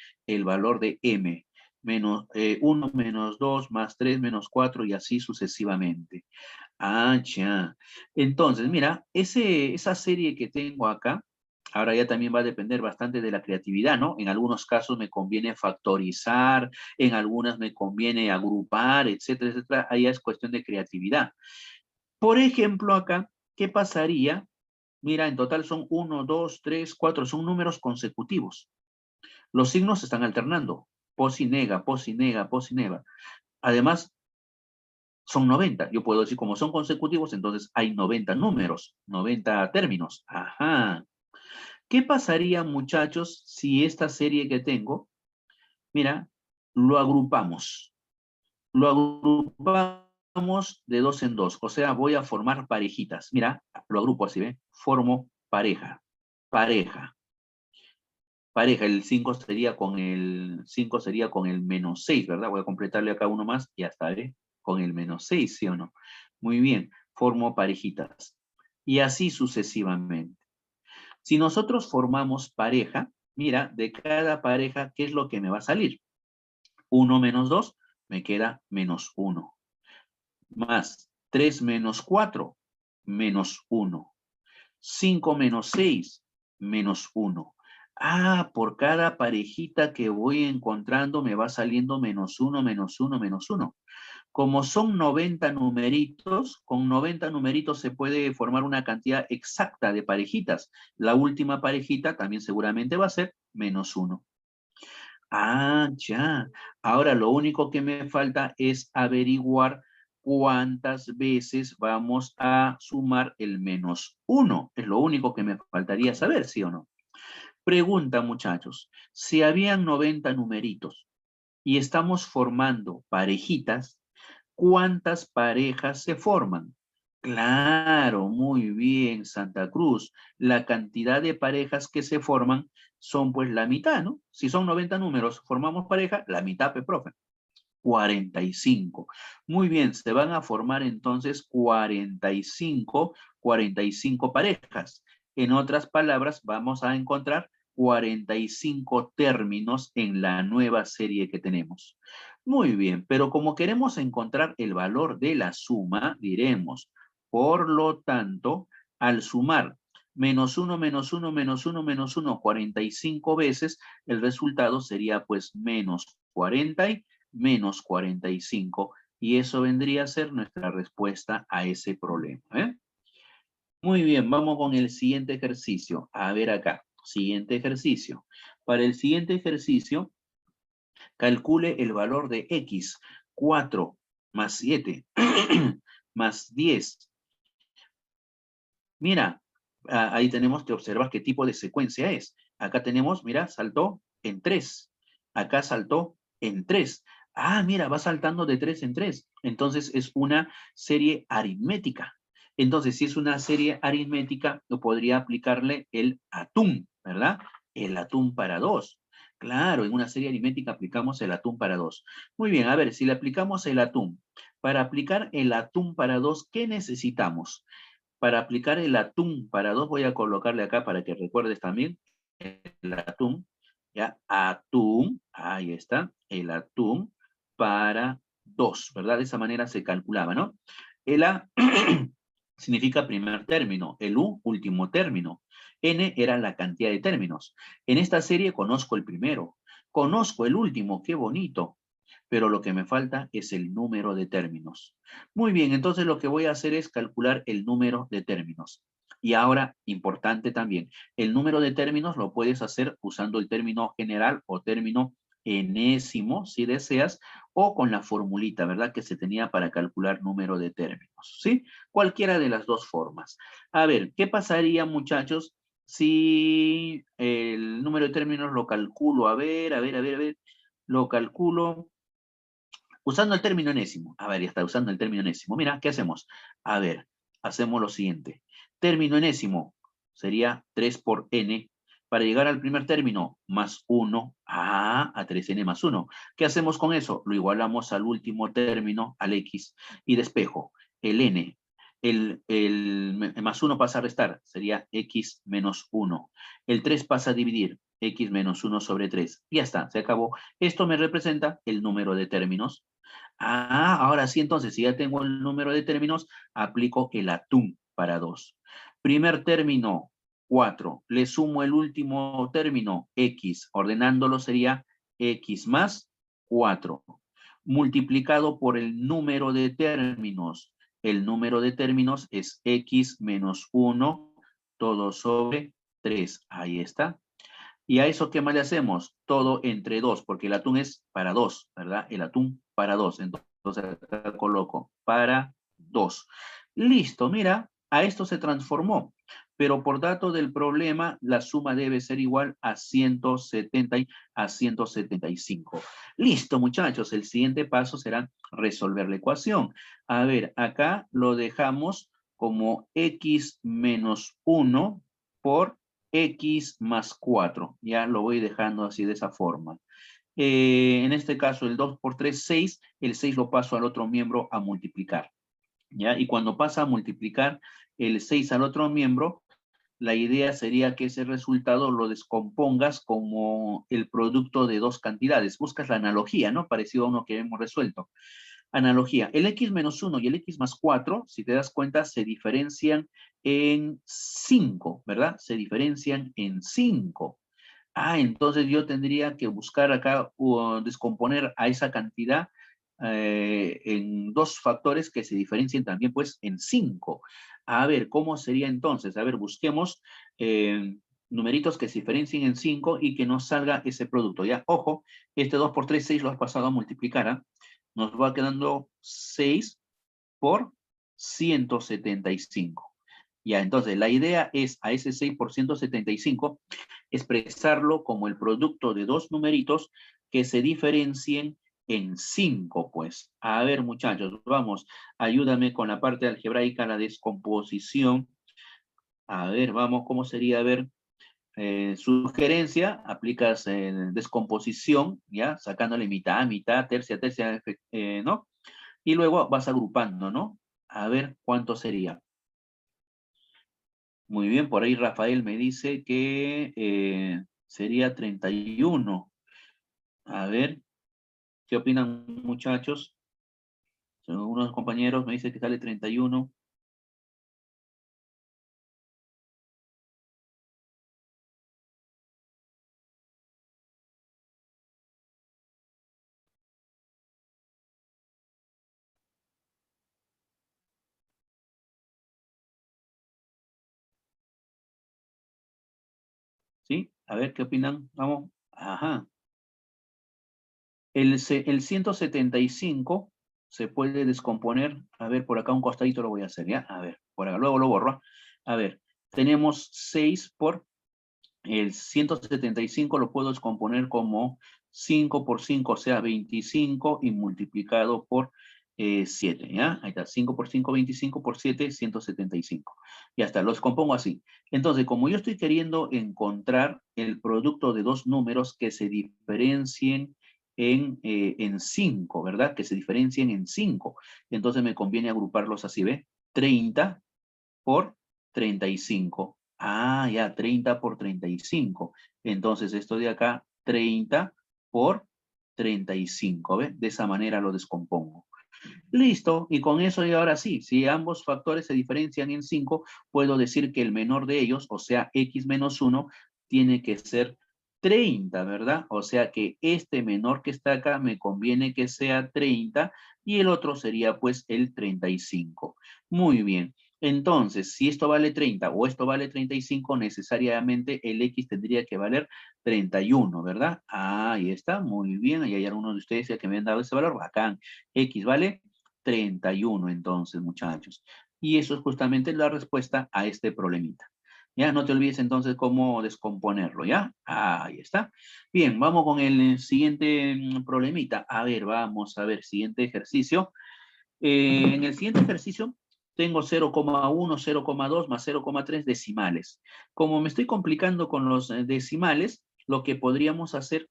m. Menos 1 menos 2 más 3 menos 4 y así sucesivamente. Ya. Entonces, mira, esa serie que tengo acá, ahora ya también va a depender bastante de la creatividad, ¿no? En algunos casos me conviene factorizar, en algunas me conviene agrupar, etcétera, etcétera. Ahí es cuestión de creatividad. Por ejemplo, acá, ¿qué pasaría? Mira, en total son 1, 2, 3, 4, son números consecutivos. Los signos se están alternando. Pos y nega, pos y nega, pos y nega. Además, son 90. Yo puedo decir, como son consecutivos, entonces hay 90 números, 90 términos. Ajá. ¿Qué pasaría, muchachos, si esta serie que tengo, mira, lo agrupamos? Lo agrupamos de dos en dos, o sea, voy a formar parejitas. Mira, lo agrupo así, ¿ve? Formo pareja, pareja, pareja. El 5 sería con el menos 6, ¿verdad? Voy a completarle acá uno más y ya está, ¿ve? Con el menos 6, ¿sí o no? Muy bien, formo parejitas. Y así sucesivamente. Si nosotros formamos pareja, mira, de cada pareja, ¿qué es lo que me va a salir? 1 menos 2, me queda menos 1. Más 3 menos 4, menos 1. 5 menos 6, menos 1. Ah, por cada parejita que voy encontrando me va saliendo menos 1, menos 1, menos 1. Como son 90 numeritos, con 90 numeritos se puede formar una cantidad exacta de parejitas. La última parejita también seguramente va a ser menos 1. Ah, ya. Ahora lo único que me falta es averiguar cuántas veces vamos a sumar el menos 1. Es lo único que me faltaría saber, ¿sí o no? Pregunta, muchachos. Si habían 90 numeritos y estamos formando parejitas, ¿cuántas parejas se forman? Claro, muy bien, Santa Cruz. La cantidad de parejas que se forman son pues la mitad, ¿no? Si son 90 números, formamos pareja, la mitad, profe. 45. Muy bien, se van a formar entonces 45 parejas. En otras palabras, vamos a encontrar 45 términos en la nueva serie que tenemos. Muy bien, pero como queremos encontrar el valor de la suma, diremos, por lo tanto, al sumar menos 1, menos 1, menos 1, menos 1, 45 veces, el resultado sería pues menos 40 menos 45, y eso vendría a ser nuestra respuesta a ese problema. ¿Eh? Muy bien, vamos con el siguiente ejercicio. A ver acá, siguiente ejercicio. Para el siguiente ejercicio, calcule el valor de x, 4 más 7 más 10. Mira, ahí tenemos que observar qué tipo de secuencia es. Acá tenemos, mira, saltó en 3. Acá saltó en 3. Ah, mira, va saltando de 3 en 3. Entonces es una serie aritmética. Entonces, si es una serie aritmética, yo podría aplicarle el atún, ¿verdad? El atún para 2. Claro, en una serie aritmética aplicamos el atún para 2. Muy bien, a ver, si le aplicamos el atún. Para aplicar el atún para 2, ¿qué necesitamos? Para aplicar el atún para 2, voy a colocarle acá para que recuerdes también el atún. Ya, atún, ahí está, el atún para 2, ¿verdad? De esa manera se calculaba, ¿no? El A significa primer término, el U, último término. N era la cantidad de términos. En esta serie conozco el primero, conozco el último, qué bonito, pero lo que me falta es el número de términos. Muy bien, entonces lo que voy a hacer es calcular el número de términos. Y ahora, importante también, el número de términos lo puedes hacer usando el término general o término enésimo, si deseas, o con la formulita, ¿verdad? Que se tenía para calcular número de términos, ¿sí? Cualquiera de las dos formas. A ver, ¿qué pasaría, muchachos, si el número de términos lo calculo? A ver, lo calculo usando el término enésimo. A ver, ya está usando el término enésimo. Mira, ¿qué hacemos? A ver, hacemos lo siguiente. Término enésimo sería 3 por n. Para llegar al primer término, más 1 a 3n más 1. ¿Qué hacemos con eso? Lo igualamos al último término, al x, y despejo. El n, el más 1 pasa a restar, sería x menos 1. El 3 pasa a dividir, x menos 1 sobre 3. Ya está, se acabó. Esto me representa el número de términos. Ah, ahora sí, entonces, si ya tengo el número de términos, aplico el atún para 2. Primer término, 4. Le sumo el último término, x. Ordenándolo sería x más 4. Multiplicado por el número de términos. El número de términos es x menos 1, todo sobre 3. Ahí está. ¿Y a eso qué más le hacemos? Todo entre 2, porque el atún es para 2, ¿verdad? El atún para 2. Entonces acá coloco para 2. Listo, mira, a esto se transformó. pero por dato del problema, la suma debe ser igual a 170 a 175. Listo, muchachos, el siguiente paso será resolver la ecuación. A ver, acá lo dejamos como x menos 1 por x más 4. Ya lo voy dejando así de esa forma. En este caso, el 2 por 3, 6. El 6 lo paso al otro miembro a multiplicar. ¿Ya? Y cuando pasa a multiplicar el 6 al otro miembro, la idea sería que ese resultado lo descompongas como el producto de dos cantidades. Buscas la analogía, ¿no? Parecido a uno que hemos resuelto. Analogía. El x menos 1 y el x más 4, si te das cuenta, se diferencian en 5, ¿verdad? Se diferencian en 5. Ah, entonces yo tendría que buscar acá o descomponer a esa cantidad en dos factores que se diferencien también pues en 5. A ver, ¿cómo sería entonces? A ver, busquemos numeritos que se diferencien en 5 y que nos salga ese producto. Ya, ojo, este 2 por 3, 6 lo has pasado a multiplicar. ¿Ah? Nos va quedando 6 por 175. Ya, entonces la idea es a ese 6 por 175 expresarlo como el producto de dos numeritos que se diferencien en 5, pues. A ver, muchachos, vamos, ayúdame con la parte algebraica, la descomposición. A ver, vamos, ¿cómo sería? A ver, sugerencia, aplicas descomposición, ¿ya? Sacándole mitad, mitad, tercia, tercia, ¿no? Y luego vas agrupando, ¿no? A ver cuánto sería. Muy bien, por ahí Rafael me dice que sería 31. A ver, ¿qué opinan muchachos? Según unos compañeros me dice que sale 31. ¿Sí? A ver, ¿qué opinan? Vamos. Ajá. El 175 se puede descomponer. A ver, por acá un costadito lo voy a hacer, ¿ya? A ver, por acá, luego lo borro. A ver, tenemos 6 por el 175 lo puedo descomponer como 5 por 5, o sea, 25 y multiplicado por 7, ¿ya? Ahí está, 5 por 5, 25 por 7, 175. Ya está, los compongo así. Entonces, como yo estoy queriendo encontrar el producto de dos números que se diferencien en 5, ¿verdad? Que se diferencien en 5. Entonces me conviene agruparlos así, ¿ve? 30 por 35. Ah, ya, 30 por 35. Entonces, esto de acá, 30 por 35, ¿ves? De esa manera lo descompongo. Listo, y con eso y ahora sí, si ambos factores se diferencian en 5, puedo decir que el menor de ellos, o sea, x menos 1, tiene que ser 30, ¿verdad? O sea que este menor que está acá me conviene que sea 30 y el otro sería pues el 35. Muy bien. Entonces, si esto vale 30 o esto vale 35, necesariamente el x tendría que valer 31, ¿verdad? Ahí está, muy bien. Ahí hay algunos de ustedes ya que me han dado ese valor. Bacán. X vale 31 entonces, muchachos. Y eso es justamente la respuesta a este problemita. Ya, no te olvides entonces cómo descomponerlo, ¿ya? Ahí está. Bien, vamos con el siguiente problemita. A ver, vamos a ver, siguiente ejercicio. En el siguiente ejercicio tengo 0,1, 0,2 más 0,3 decimales. Como me estoy complicando con los decimales, lo que podríamos hacer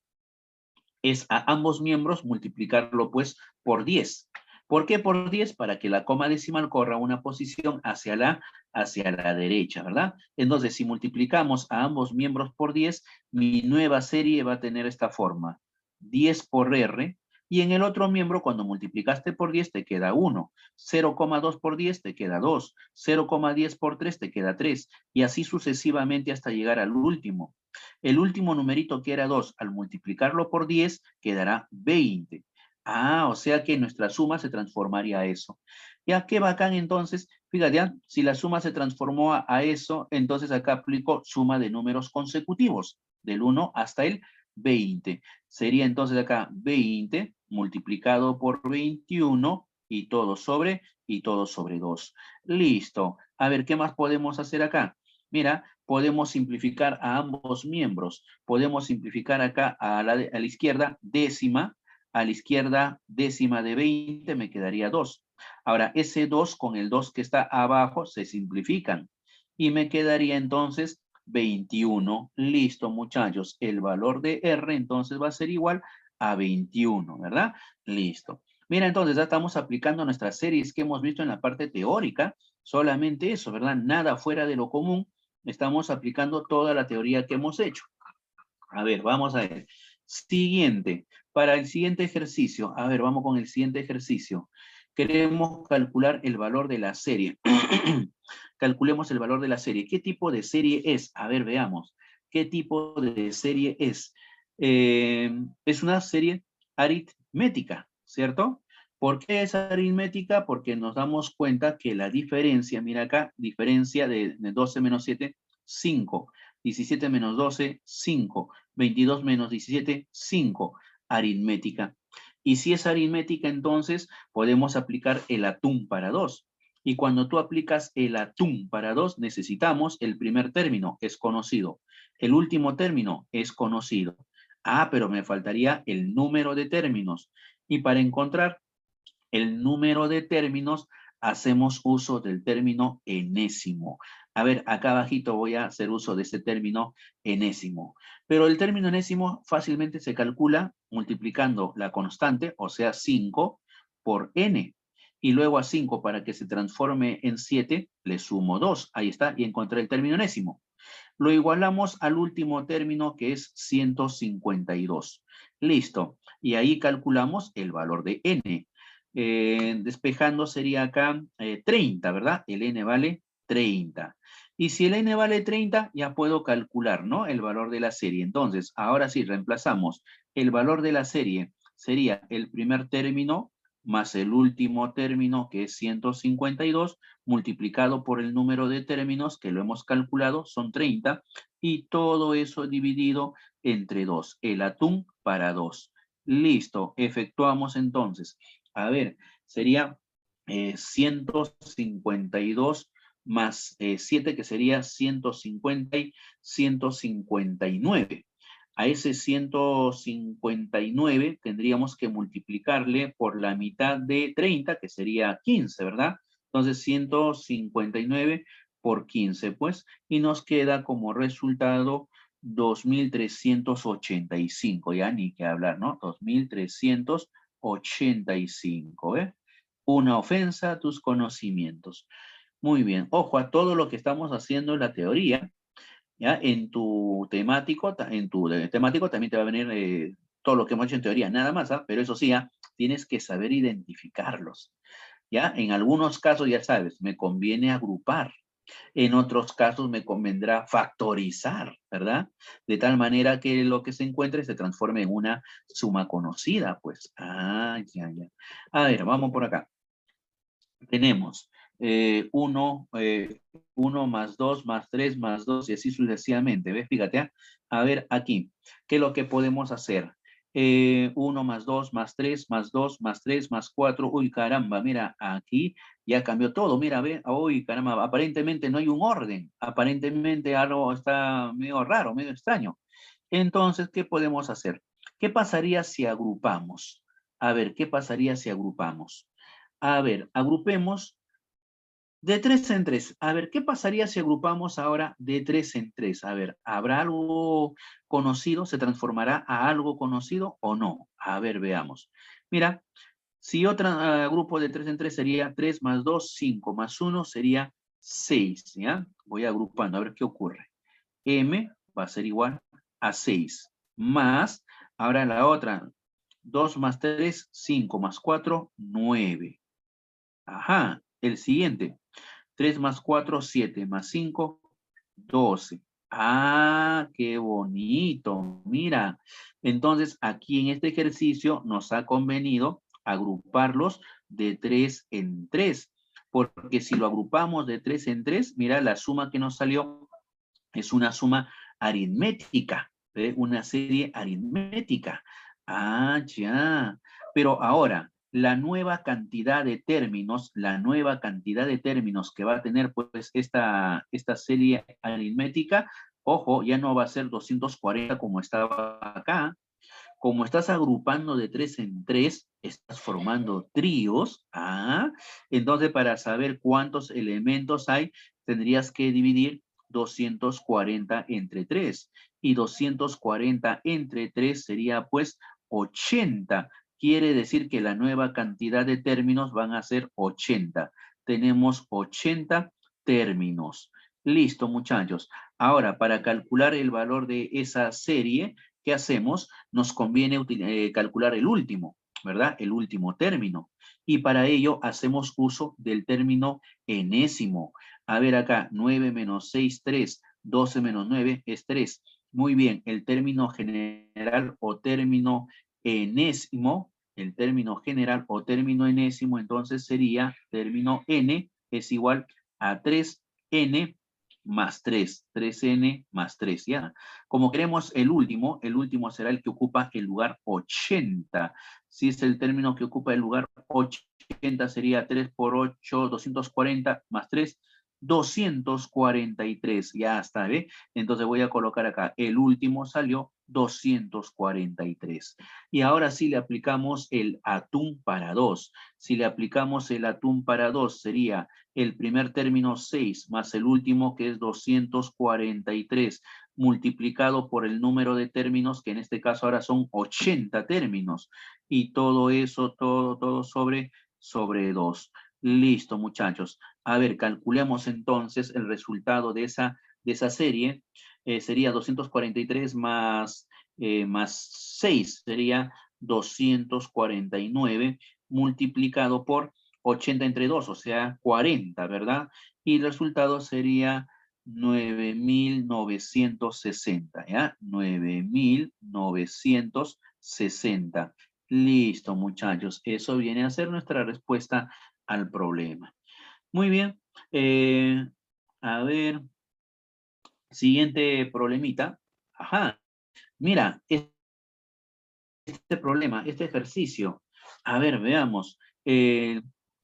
es a ambos miembros multiplicarlo pues por 10. ¿Por qué por 10? Para que la coma decimal corra una posición hacia la derecha, ¿verdad? Entonces, si multiplicamos a ambos miembros por 10, mi nueva serie va a tener esta forma. 10 por R, y en el otro miembro, cuando multiplicaste por 10, te queda 1. 0,2 por 10 te queda 2. 0,10 por 3 te queda 3. Y así sucesivamente hasta llegar al último. El último numerito que era 2, al multiplicarlo por 10, quedará 20. Ah, o sea que nuestra suma se transformaría a eso. Ya, qué bacán entonces. Fíjate, ya, si la suma se transformó a eso, entonces acá aplico suma de números consecutivos, del 1 hasta el 20. Sería entonces acá 20 multiplicado por 21 y todo sobre 2. Listo. A ver, ¿qué más podemos hacer acá? Mira, podemos simplificar a ambos miembros. Podemos simplificar acá a la izquierda décima, a la izquierda décima de 20 me quedaría 2. Ahora, ese 2 con el 2 que está abajo se simplifican. Y me quedaría entonces 21. Listo, muchachos. El valor de R entonces va a ser igual a 21, ¿verdad? Listo. Mira, entonces ya estamos aplicando nuestras series que hemos visto en la parte teórica. Solamente eso, ¿verdad? Nada fuera de lo común. Estamos aplicando toda la teoría que hemos hecho. A ver, vamos a ver. Siguiente. Para el siguiente ejercicio. A ver, vamos con el siguiente ejercicio. Queremos calcular el valor de la serie. Calculemos el valor de la serie. ¿Qué tipo de serie es? A ver, veamos. ¿Qué tipo de serie es? Es una serie aritmética, ¿cierto? ¿Por qué es aritmética? Porque nos damos cuenta que la diferencia, mira acá, diferencia de 12 menos 7, 5. 17 menos 12, 5. 22 menos 17, 5. Aritmética. Y si es aritmética, entonces podemos aplicar el atún para 2. Y cuando tú aplicas el atún para 2, necesitamos el primer término, es conocido. El último término es conocido. Ah, pero me faltaría el número de términos. Y para encontrar el número de términos, hacemos uso del término enésimo. A ver, acá abajito voy a hacer uso de este término enésimo. Pero el término enésimo fácilmente se calcula multiplicando la constante, o sea, 5 por n. Y luego a 5 para que se transforme en 7, le sumo 2. Ahí está, y encontré el término enésimo. Lo igualamos al último término que es 152. Listo. Y ahí calculamos el valor de n. Despejando sería acá 30, ¿verdad? El n vale 30. Y si el n vale 30, ya puedo calcular, ¿no? El valor de la serie. Entonces, ahora sí, reemplazamos. El valor de la serie sería el primer término más el último término, que es 152, multiplicado por el número de términos, que lo hemos calculado, son 30, y todo eso dividido entre 2. El atún para 2. Listo, efectuamos entonces. A ver, sería 152 más 7, que sería 150 y 159. A ese 159 tendríamos que multiplicarle por la mitad de 30, que sería 15, ¿verdad? Entonces 159 por 15, pues, y nos queda como resultado 2.385, ya ni que hablar, ¿no? 2.385, ¿eh? Una ofensa a tus conocimientos. Muy bien, ojo a todo lo que estamos haciendo en la teoría, ¿ya? En tu temático, temático también te va a venir todo lo que hemos hecho en teoría, nada más, ¿ah? Pero eso sí, ¿ah? Tienes que saber identificarlos, ¿ya? En algunos casos, ya sabes, me conviene agrupar. En otros casos me convendrá factorizar, ¿verdad? De tal manera que lo que se encuentre se transforme en una suma conocida, pues. Ah, ya, ya. A ver, vamos por acá. Tenemos 1 más 2 más 3 más 2 y así sucesivamente. ¿Ves? Fíjate, ¿eh? A ver aquí, ¿qué es lo que podemos hacer? 1 más 2 más 3 más 2 más 3 más 4. Uy, caramba, mira, aquí ya cambió todo. Mira, ve, uy, caramba, aparentemente no hay un orden. Aparentemente algo está medio raro, medio extraño. Entonces, ¿qué podemos hacer? ¿Qué pasaría si agrupamos? A ver, ¿qué pasaría si agrupamos? A ver, agrupemos de 3 en 3. A ver, ¿qué pasaría si agrupamos ahora de 3 en 3? A ver, ¿habrá algo conocido? ¿Se transformará a algo conocido o no? A ver, veamos. Mira, si otro grupo de 3 en 3 sería 3 más 2, 5 más 1 sería 6, ¿ya? Voy agrupando, a ver qué ocurre. M va a ser igual a 6, más, ahora la otra, 2 más 3, 5 más 4, 9. Ajá, el siguiente. 3 más 4, 7 más 5, 12. Ah, qué bonito. Mira, entonces aquí en este ejercicio nos ha convenido agruparlos de 3 en 3, porque si lo agrupamos de 3 en 3, mira, la suma que nos salió es una suma aritmética, ¿ve? Una serie aritmética. Ah, ya. Pero ahora, la nueva cantidad de términos, que va a tener pues esta serie aritmética, ojo, ya no va a ser 240 como estaba acá. Como estás agrupando de 3 en 3, estás formando tríos. Entonces, para saber cuántos elementos hay, tendrías que dividir 240 entre 3. Y 240 entre 3 sería pues 80. Quiere decir que la nueva cantidad de términos van a ser 80. Tenemos 80 términos. Listo, muchachos. Ahora, para calcular el valor de esa serie, ¿qué hacemos? Nos conviene calcular el último, ¿verdad? El último término. Y para ello hacemos uso del término enésimo. A ver acá, 9 menos 6, 3. 12 menos 9 es 3. Muy bien, el término general o término enésimo, entonces sería término n es igual a 3n más 3, 3n más 3, ¿ya? Como queremos el último será el que ocupa el lugar 80. Si es el término que ocupa el lugar 80, sería 3 por 8, 240 más 3, 243. Ya está, ¿ve? Entonces voy a colocar acá, el último salió 243. Y ahora sí le aplicamos el atún para 2. Si le aplicamos el atún para 2, sería el primer término 6 más el último que es 243 multiplicado por el número de términos, que en este caso ahora son 80 términos. Y todo eso, todo sobre 2. Listo, muchachos. A ver, calculemos entonces el resultado de esa serie. Sería 243 más 6, sería 249 multiplicado por 80 entre 2, o sea, 40, ¿verdad? Y el resultado sería 9.960, ¿ya? 9.960. Listo, muchachos. Eso viene a ser nuestra respuesta al problema. Muy bien. A ver, siguiente problemita. Ajá. Mira, este problema, este ejercicio. A ver, veamos.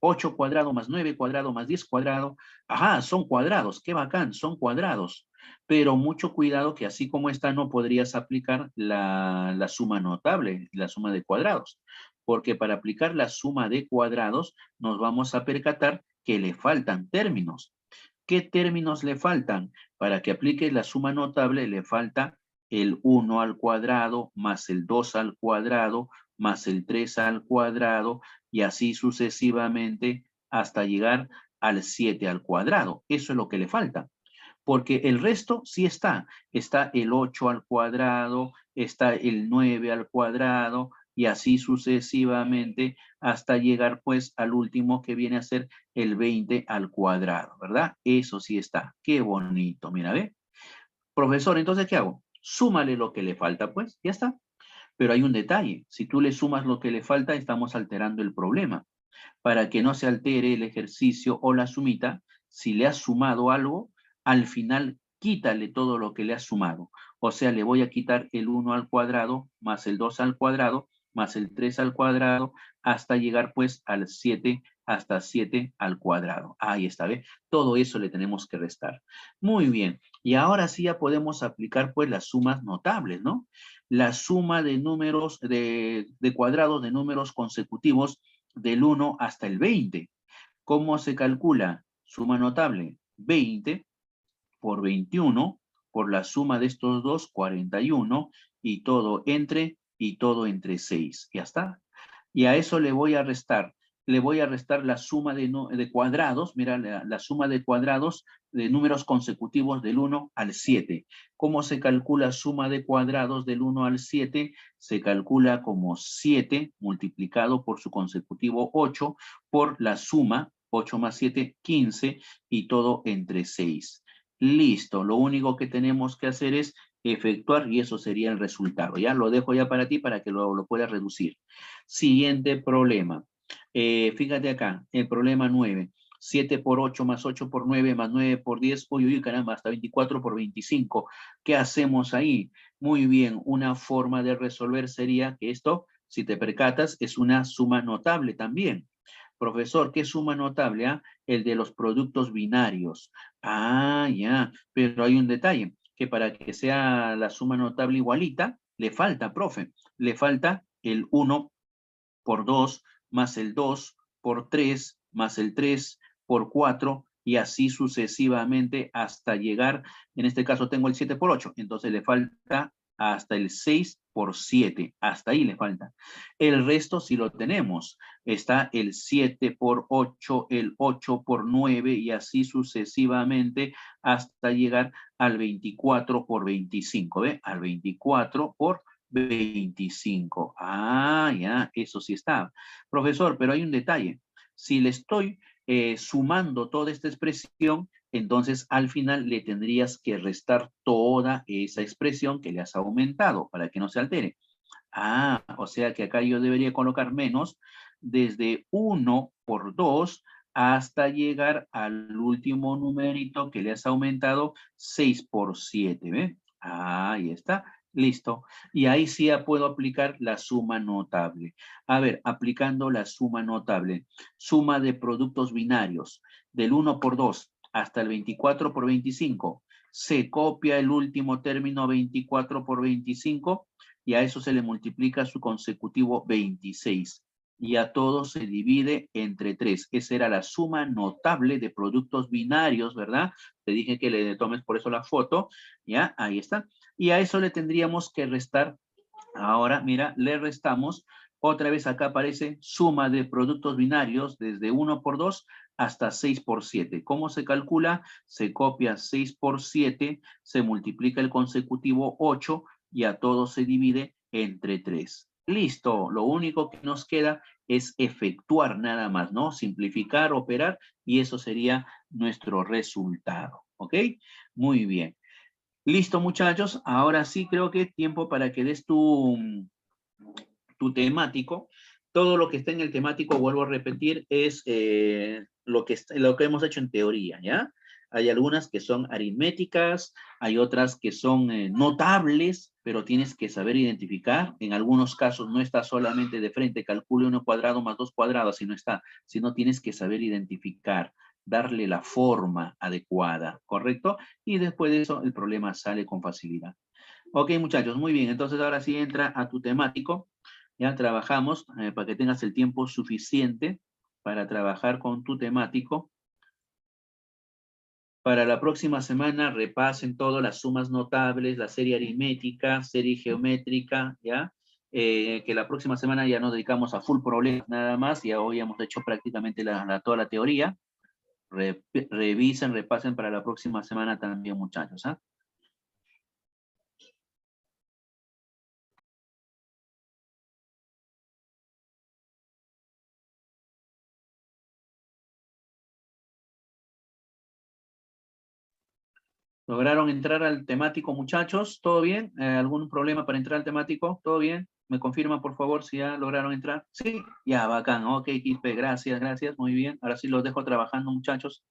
8 cuadrado más 9 cuadrado más 10 cuadrado. Ajá, son cuadrados. Qué bacán, son cuadrados. Pero mucho cuidado que así como está no podrías aplicar la suma notable, la suma de cuadrados. Porque para aplicar la suma de cuadrados nos vamos a percatar que le faltan términos. ¿Qué términos le faltan? Para que aplique la suma notable le falta el 1 al cuadrado, más el 2 al cuadrado, más el 3 al cuadrado, y así sucesivamente hasta llegar al 7 al cuadrado. Eso es lo que le falta. Porque el resto sí está. Está el 8 al cuadrado, está el 9 al cuadrado, y así sucesivamente hasta llegar pues al último que viene a ser el 20 al cuadrado, ¿verdad? Eso sí está. Qué bonito, mira, ¿ve? Profesor, entonces, ¿qué hago? Súmale lo que le falta, pues, ya está. Pero hay un detalle. Si tú le sumas lo que le falta, estamos alterando el problema. Para que no se altere el ejercicio o la sumita, si le has sumado algo, al final quítale todo lo que le has sumado. O sea, le voy a quitar el 1 al cuadrado, más el 2 al cuadrado, más el 3 al cuadrado, hasta llegar pues al 7, hasta 7 al cuadrado. Ahí está, ¿ve? Todo eso le tenemos que restar. Muy bien. Y ahora sí ya podemos aplicar pues las sumas notables, ¿no? La suma de números, de cuadrados de números consecutivos del 1 hasta el 20. ¿Cómo se calcula? Suma notable, 20 por 21, por la suma de estos dos, 41, y todo entre 6. Ya está. Y a eso le voy a restar la suma de cuadrados, mira, la suma de cuadrados de números consecutivos del 1 al 7. ¿Cómo se calcula suma de cuadrados del 1 al 7? Se calcula como 7 multiplicado por su consecutivo 8 por la suma, 8 más 7, 15, y todo entre 6. Listo, lo único que tenemos que hacer es efectuar y eso sería el resultado. Ya lo dejo ya para ti para que lo puedas reducir. Siguiente problema. Fíjate acá, el problema 9. 7 por 8 más 8 por 9 más 9 por 10. Uy, uy, caramba, hasta 24 por 25. ¿Qué hacemos ahí? Muy bien, una forma de resolver sería que esto si te percatas, es una suma notable también. Profesor, ¿qué suma notable? Ah? El de los productos binarios. Ah, ya, pero hay un detalle, que para que sea la suma notable igualita, le falta, profe, le falta el 1 por 2 más el 2 por 3 más el 3 por 4 y así sucesivamente hasta llegar, en este caso tengo el 7 por 8, entonces le falta hasta el 6 por 7, hasta ahí le falta. El resto sí lo tenemos, está el 7 por 8, el 8 por 9 y así sucesivamente hasta llegar al 24 por 25, ¿ve? Al 24 por 25. Ah, ya, eso sí está. Profesor, pero hay un detalle. Si le estoy sumando toda esta expresión, entonces al final le tendrías que restar toda esa expresión que le has aumentado para que no se altere. Ah, o sea que acá yo debería colocar menos desde 1 por 2 hasta llegar al último numerito que le has aumentado 6 por 7, ¿ve? Ahí está, listo. Y ahí sí ya puedo aplicar la suma notable. A ver, aplicando la suma notable. Suma de productos binarios del 1 por 2 hasta el 24 por 25. Se copia el último término 24 por 25 y a eso se le multiplica su consecutivo 26. Y a todo se divide entre 3. Esa era la suma notable de productos binarios, ¿verdad? Te dije que le tomes por eso la foto, ¿ya? Ahí está. Y a eso le tendríamos que restar, ahora, mira, le restamos, otra vez acá aparece suma de productos binarios desde 1 por 2 hasta 6 por 7. ¿Cómo se calcula? Se copia 6 por 7, se multiplica el consecutivo 8 y a todo se divide entre 3. Listo, lo único que nos queda es efectuar nada más, ¿no? Simplificar, operar, y eso sería nuestro resultado, ¿ok? Muy bien. Listo, muchachos, ahora sí creo que es tiempo para que des tu temático. Todo lo que está en el temático, vuelvo a repetir, es lo que hemos hecho en teoría, ¿ya? Hay algunas que son aritméticas, hay otras que son notables, pero tienes que saber identificar. En algunos casos no está solamente de frente, calcule 1 cuadrado más 2 cuadrados, sino tienes que saber identificar, darle la forma adecuada, ¿correcto? Y después de eso el problema sale con facilidad. Ok, muchachos, muy bien. Entonces ahora sí entra a tu temático. Ya trabajamos para que tengas el tiempo suficiente para trabajar con tu temático. Para la próxima semana repasen todas las sumas notables, la serie aritmética, serie geométrica, ¿ya? Que la próxima semana ya nos dedicamos a full problemas nada más. Ya hoy hemos hecho prácticamente toda la teoría. Revisen, repasen para la próxima semana también, muchachos. ¿Ah? ¿Lograron entrar al temático, muchachos? ¿Todo bien? ¿Algún problema para entrar al temático? ¿Todo bien? ¿Me confirma, por favor, si ya lograron entrar? Sí, ya, bacán. Ok, Quispe, gracias, gracias. Muy bien. Ahora sí los dejo trabajando, muchachos.